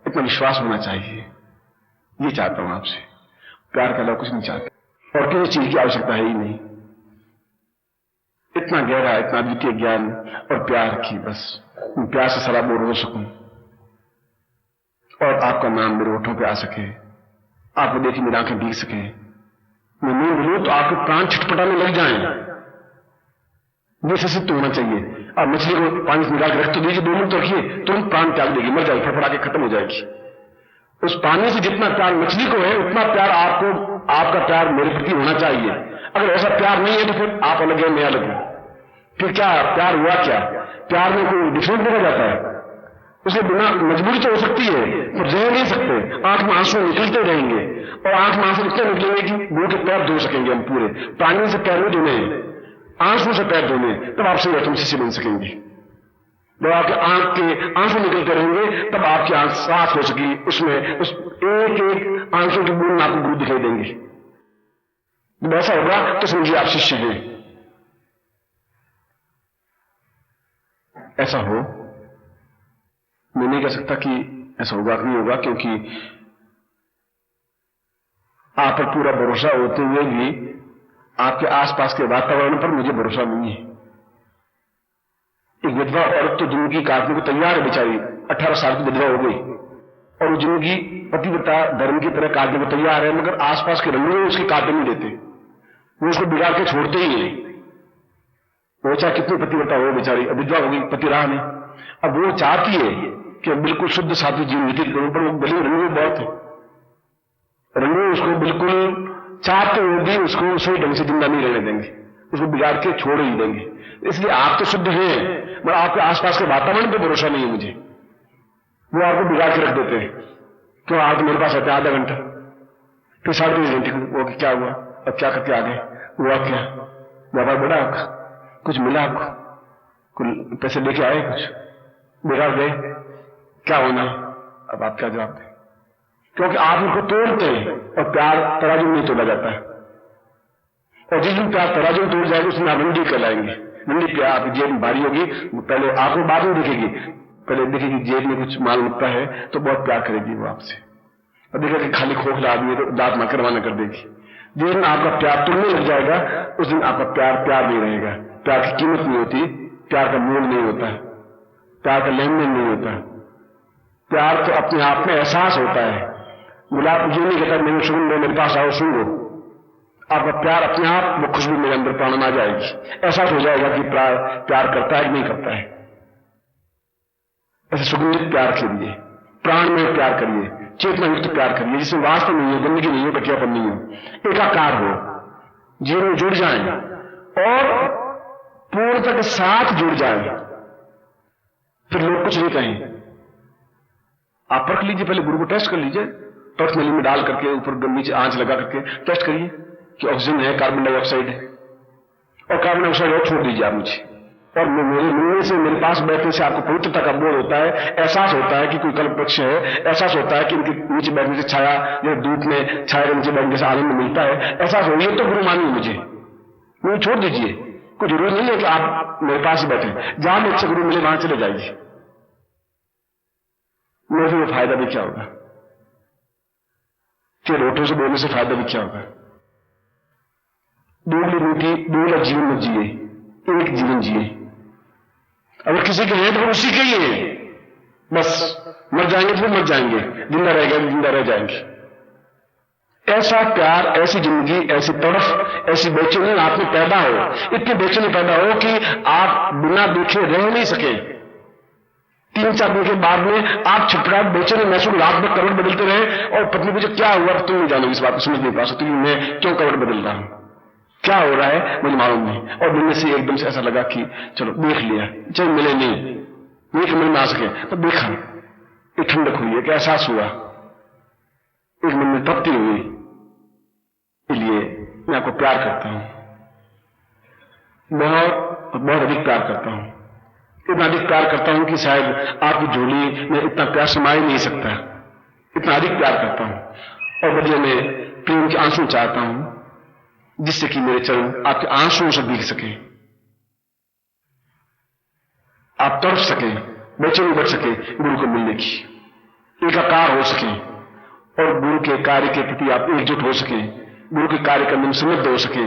[SPEAKER 1] इतना विश्वास होना चाहिए। ये चाहता हूं आपसे, प्यार के अलावा कुछ नहीं चाहता, और किसी चीज की आवश्यकता है ही नहीं। इतना गहरा, इतना द्वितीय ज्ञान और प्यार की, बस प्यार से सराबोर हो सकूं और आपका नाम मेरे होठों पे आ सके, आपको देखी मेरी आंखें भीग सके, मैं नींद लूं तो आपके प्राण छटपटाने लग जाएं। ये सशक्त होना चाहिए। आप मछली को पानी से निकाल के रख तो दीजिए, 2 मिनट तो रखिए, तुरंत प्राण त्याग देगी, मर जाएगी, फड़फड़ा के खत्म हो जाएगी। उस पानी से जितना प्यार मछली को है, उतना प्यार आपको, आपका प्यार मेरे प्रति होना चाहिए। अगर ऐसा प्यार नहीं है तो फिर आप अलग है, मैं अलग हूं, फिर क्या प्यार हुआ? क्या प्यार में कोई डिफरेंस देखा जाता है? उसे बिना मजबूरी तो हो सकती है, पर रह नहीं सकते, आंख में आंसू निकलते रहेंगे, और आंख में आंसू इतने निकलेंगे कि मुंह के पैर धो सकेंगे हम पूरे। पानी से पैर नहीं धोने, आंसू से पैर धोने, तब आपसे तुम शिष्य बन सकेंगे। जब आपके आंख के आंसू निकलते रहेंगे तब आपकी आंख साफ हो सकी, उसमें उस एक एक आंसू की बूंद आपको गुरु दिखाई देंगे। जब ऐसा होगा तो समझिए आप शिष्य हैं। ऐसा हो, मैं नहीं कह सकता कि ऐसा होगा कि नहीं होगा, क्योंकि आप पर पूरा भरोसा होते हुए भी आपके आसपास के वातावरण पर मुझे भरोसा नहीं है। एक विधवा औरत तो जिंदगी काटने को तैयार है, बेचारी 18 साल की विधवा हो गई, और वो जिंदगी पतिव्रता धर्म की तरह काटने को तैयार है, मगर आसपास के रंगों उसकी काटने नहीं देते, वो उसको बिगाड़ के छोड़ते ही नहीं। वो चाहे कितनी पतिव्रता हो, बेचारी विधवा हो गई, पति रहा नहीं। अब वो चाहती है कि बिल्कुल शुद्ध सात्विक जीवन व्यतीत करूं, पर वो गली रंगों बहुत है, रंगों उसको बिल्कुल चाहते हुए भी उसको सही ढंग से जिंदा नहीं रहने देंगे, उसको बिगाड़ के छोड़ ही देंगे। इसलिए आप तो शुद्ध हैं, मगर आपके आसपास के वातावरण पर भरोसा नहीं है मुझे, वो आपको बिगाड़ के रख देते हैं। क्यों आप मेरे पास आते आधा घंटा, फिर 3.5 घंटे, वो क्या हुआ, अब क्या करके आ गए, हुआ क्या, व्यापार बढ़ा आपका, कुछ मिला आपको, कुछ पैसे लेके आए, कुछ बिगाड़ गए, क्या होना, अब आप क्या जवाब दें? क्योंकि आप उनको तोड़ते हैं, और प्यार तराजू नहीं तोड़ा जाता है, और जिस दिन प्यार तराजू तोड़ जाएगा उस दिन आप रंडी कहलाएंगे। मंडी पे आपकी जेब भारी होगी, पहले आपको बाद में दिखेगी, पहले देखेगी जेब में कुछ माल मुकता है तो बहुत प्यार करेगी वो आपसे, और देखा कि खाली खोखला आदमी है तो दांत ना करवाना कर देगी। जिस दिन आपका प्यार तुड़ने लग जाएगा उस दिन आपका प्यार नहीं रहेगा। प्यार की कीमत नहीं होती, प्यार का मूल नहीं होता, प्यार का लेन देन नहीं होता। प्यार तो अपने आप में एहसास होता है। गुलाब ये नहीं कहता मैंने सुन लो, मेरे पास आओ सुन लो। आपका प्यार अपने आप वो खुशबू मेरे अंदर प्राण आ जाएगी, एहसास हो जाएगा कि प्यार करता है कि नहीं करता है। ऐसे सुगंधित प्यार कीजिए, प्राण में प्यार करिए, चेतना युक्त प्यार करिए, जिसमें वास्तव नहीं हो, गंदगी नहीं हो, बटियापन नहीं हो, एकाकार हो, जीवन में जुड़ जाए और पूर्णता के साथ जुड़ जाए। फिर लोग कुछ नहीं कहें। आप परख लीजिए, पहले गुरु को टेस्ट कर लीजिए, टॉर्च नली में डाल करके ऊपर नीचे आंच लगा करके टेस्ट करिए कि ऑक्सीजन है, कार्बन डाइऑक्साइड है, और कार्बन डाइऑक्साइड और छोड़ दीजिए आप मुझे। और मेरे मिलने से, मेरे पास बैठने से आपको पवित्रता का बोध होता है, एहसास होता है कि कोई कल्प वृक्ष है, एहसास होता है कि इनके नीचे बैठने से छाया, जैसे धूप में छाया के नीचे बैठने से आनंद मिलता है, एहसास हो, ये तो गुरु मानिए मुझे छोड़ दीजिए। कोई जरूरी नहीं है कि आप मेरे पास ही बैठे, जहां भी अच्छे गुरु मिले वहां चले जाइए। मेरे को फायदा भी क्या होगा, कि रोटों से बोलने से फायदा भी क्या होगा। दूसरी रोटी, दूसरा जीवन में जिए, एक जीवन जिए। अगर किसी के हैं तो उसी के ही है, बस मर जाएंगे तो मर जाएंगे, जिंदा रह गए जिंदा रह जाएंगे। ऐसा प्यार, ऐसी जिंदगी, ऐसी तड़फ, ऐसी बेचैनी आप में पैदा हो, इतनी बेचैनी पैदा हो कि आप बिना देखे रह नहीं सके। 3-4 दिन के बाद में आप छटपटाहट, बेचैनी महसूस, रात में करवट बदलते रहे और पत्नी मुझे क्या हुआ तुम नहीं जानोगे, इस बात को समझ नहीं पा सकती मैं क्यों करवट बदल रहा हूं, क्या हो रहा है मुझे मालूम नहीं। और दिन में से एकदम से ऐसा लगा कि चलो देख लिया, चल मिले नहीं समझ में आ सके तो देखा, एक ठंडक हुई, एक एहसास हुआ, एक मन में तृप्ति हुई। इसलिए मैं आपको प्यार करता हूं, बहुत अधिक प्यार करता हूं, इतना अधिक प्यार करता हूं कि शायद आपकी झोली में इतना प्यार समा ही नहीं सकता, इतना अधिक प्यार करता हूं। और बदले में प्रेम के आंसू चाहता हूं, जिससे कि मेरे चरण आपके आंसुओं से भीग सके, आप तड़प सके, बेचैनी बढ़ सके गुरु को मिलने की, एकाकार हो सके और गुरु के कार्य के प्रति आप एकजुट हो सके, गुरु के कार्य करने में समृद्ध हो सके।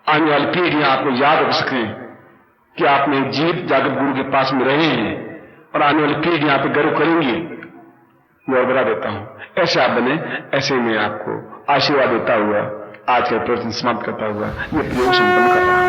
[SPEAKER 1] आने वाली पीढ़ियां आपको याद रख सके कि आपने जीवित जागृत गुरु के पास में रहे हैं, और आने वाली पीढ़ियां आप गर्व करेंगी। मैं और बता देता हूं, ऐसे आप बने, ऐसे मैं आपको आशीर्वाद देता हुआ आज का प्रवचन समाप्त करता हुआ ये प्रयोग संपन्न कर रहा हूं।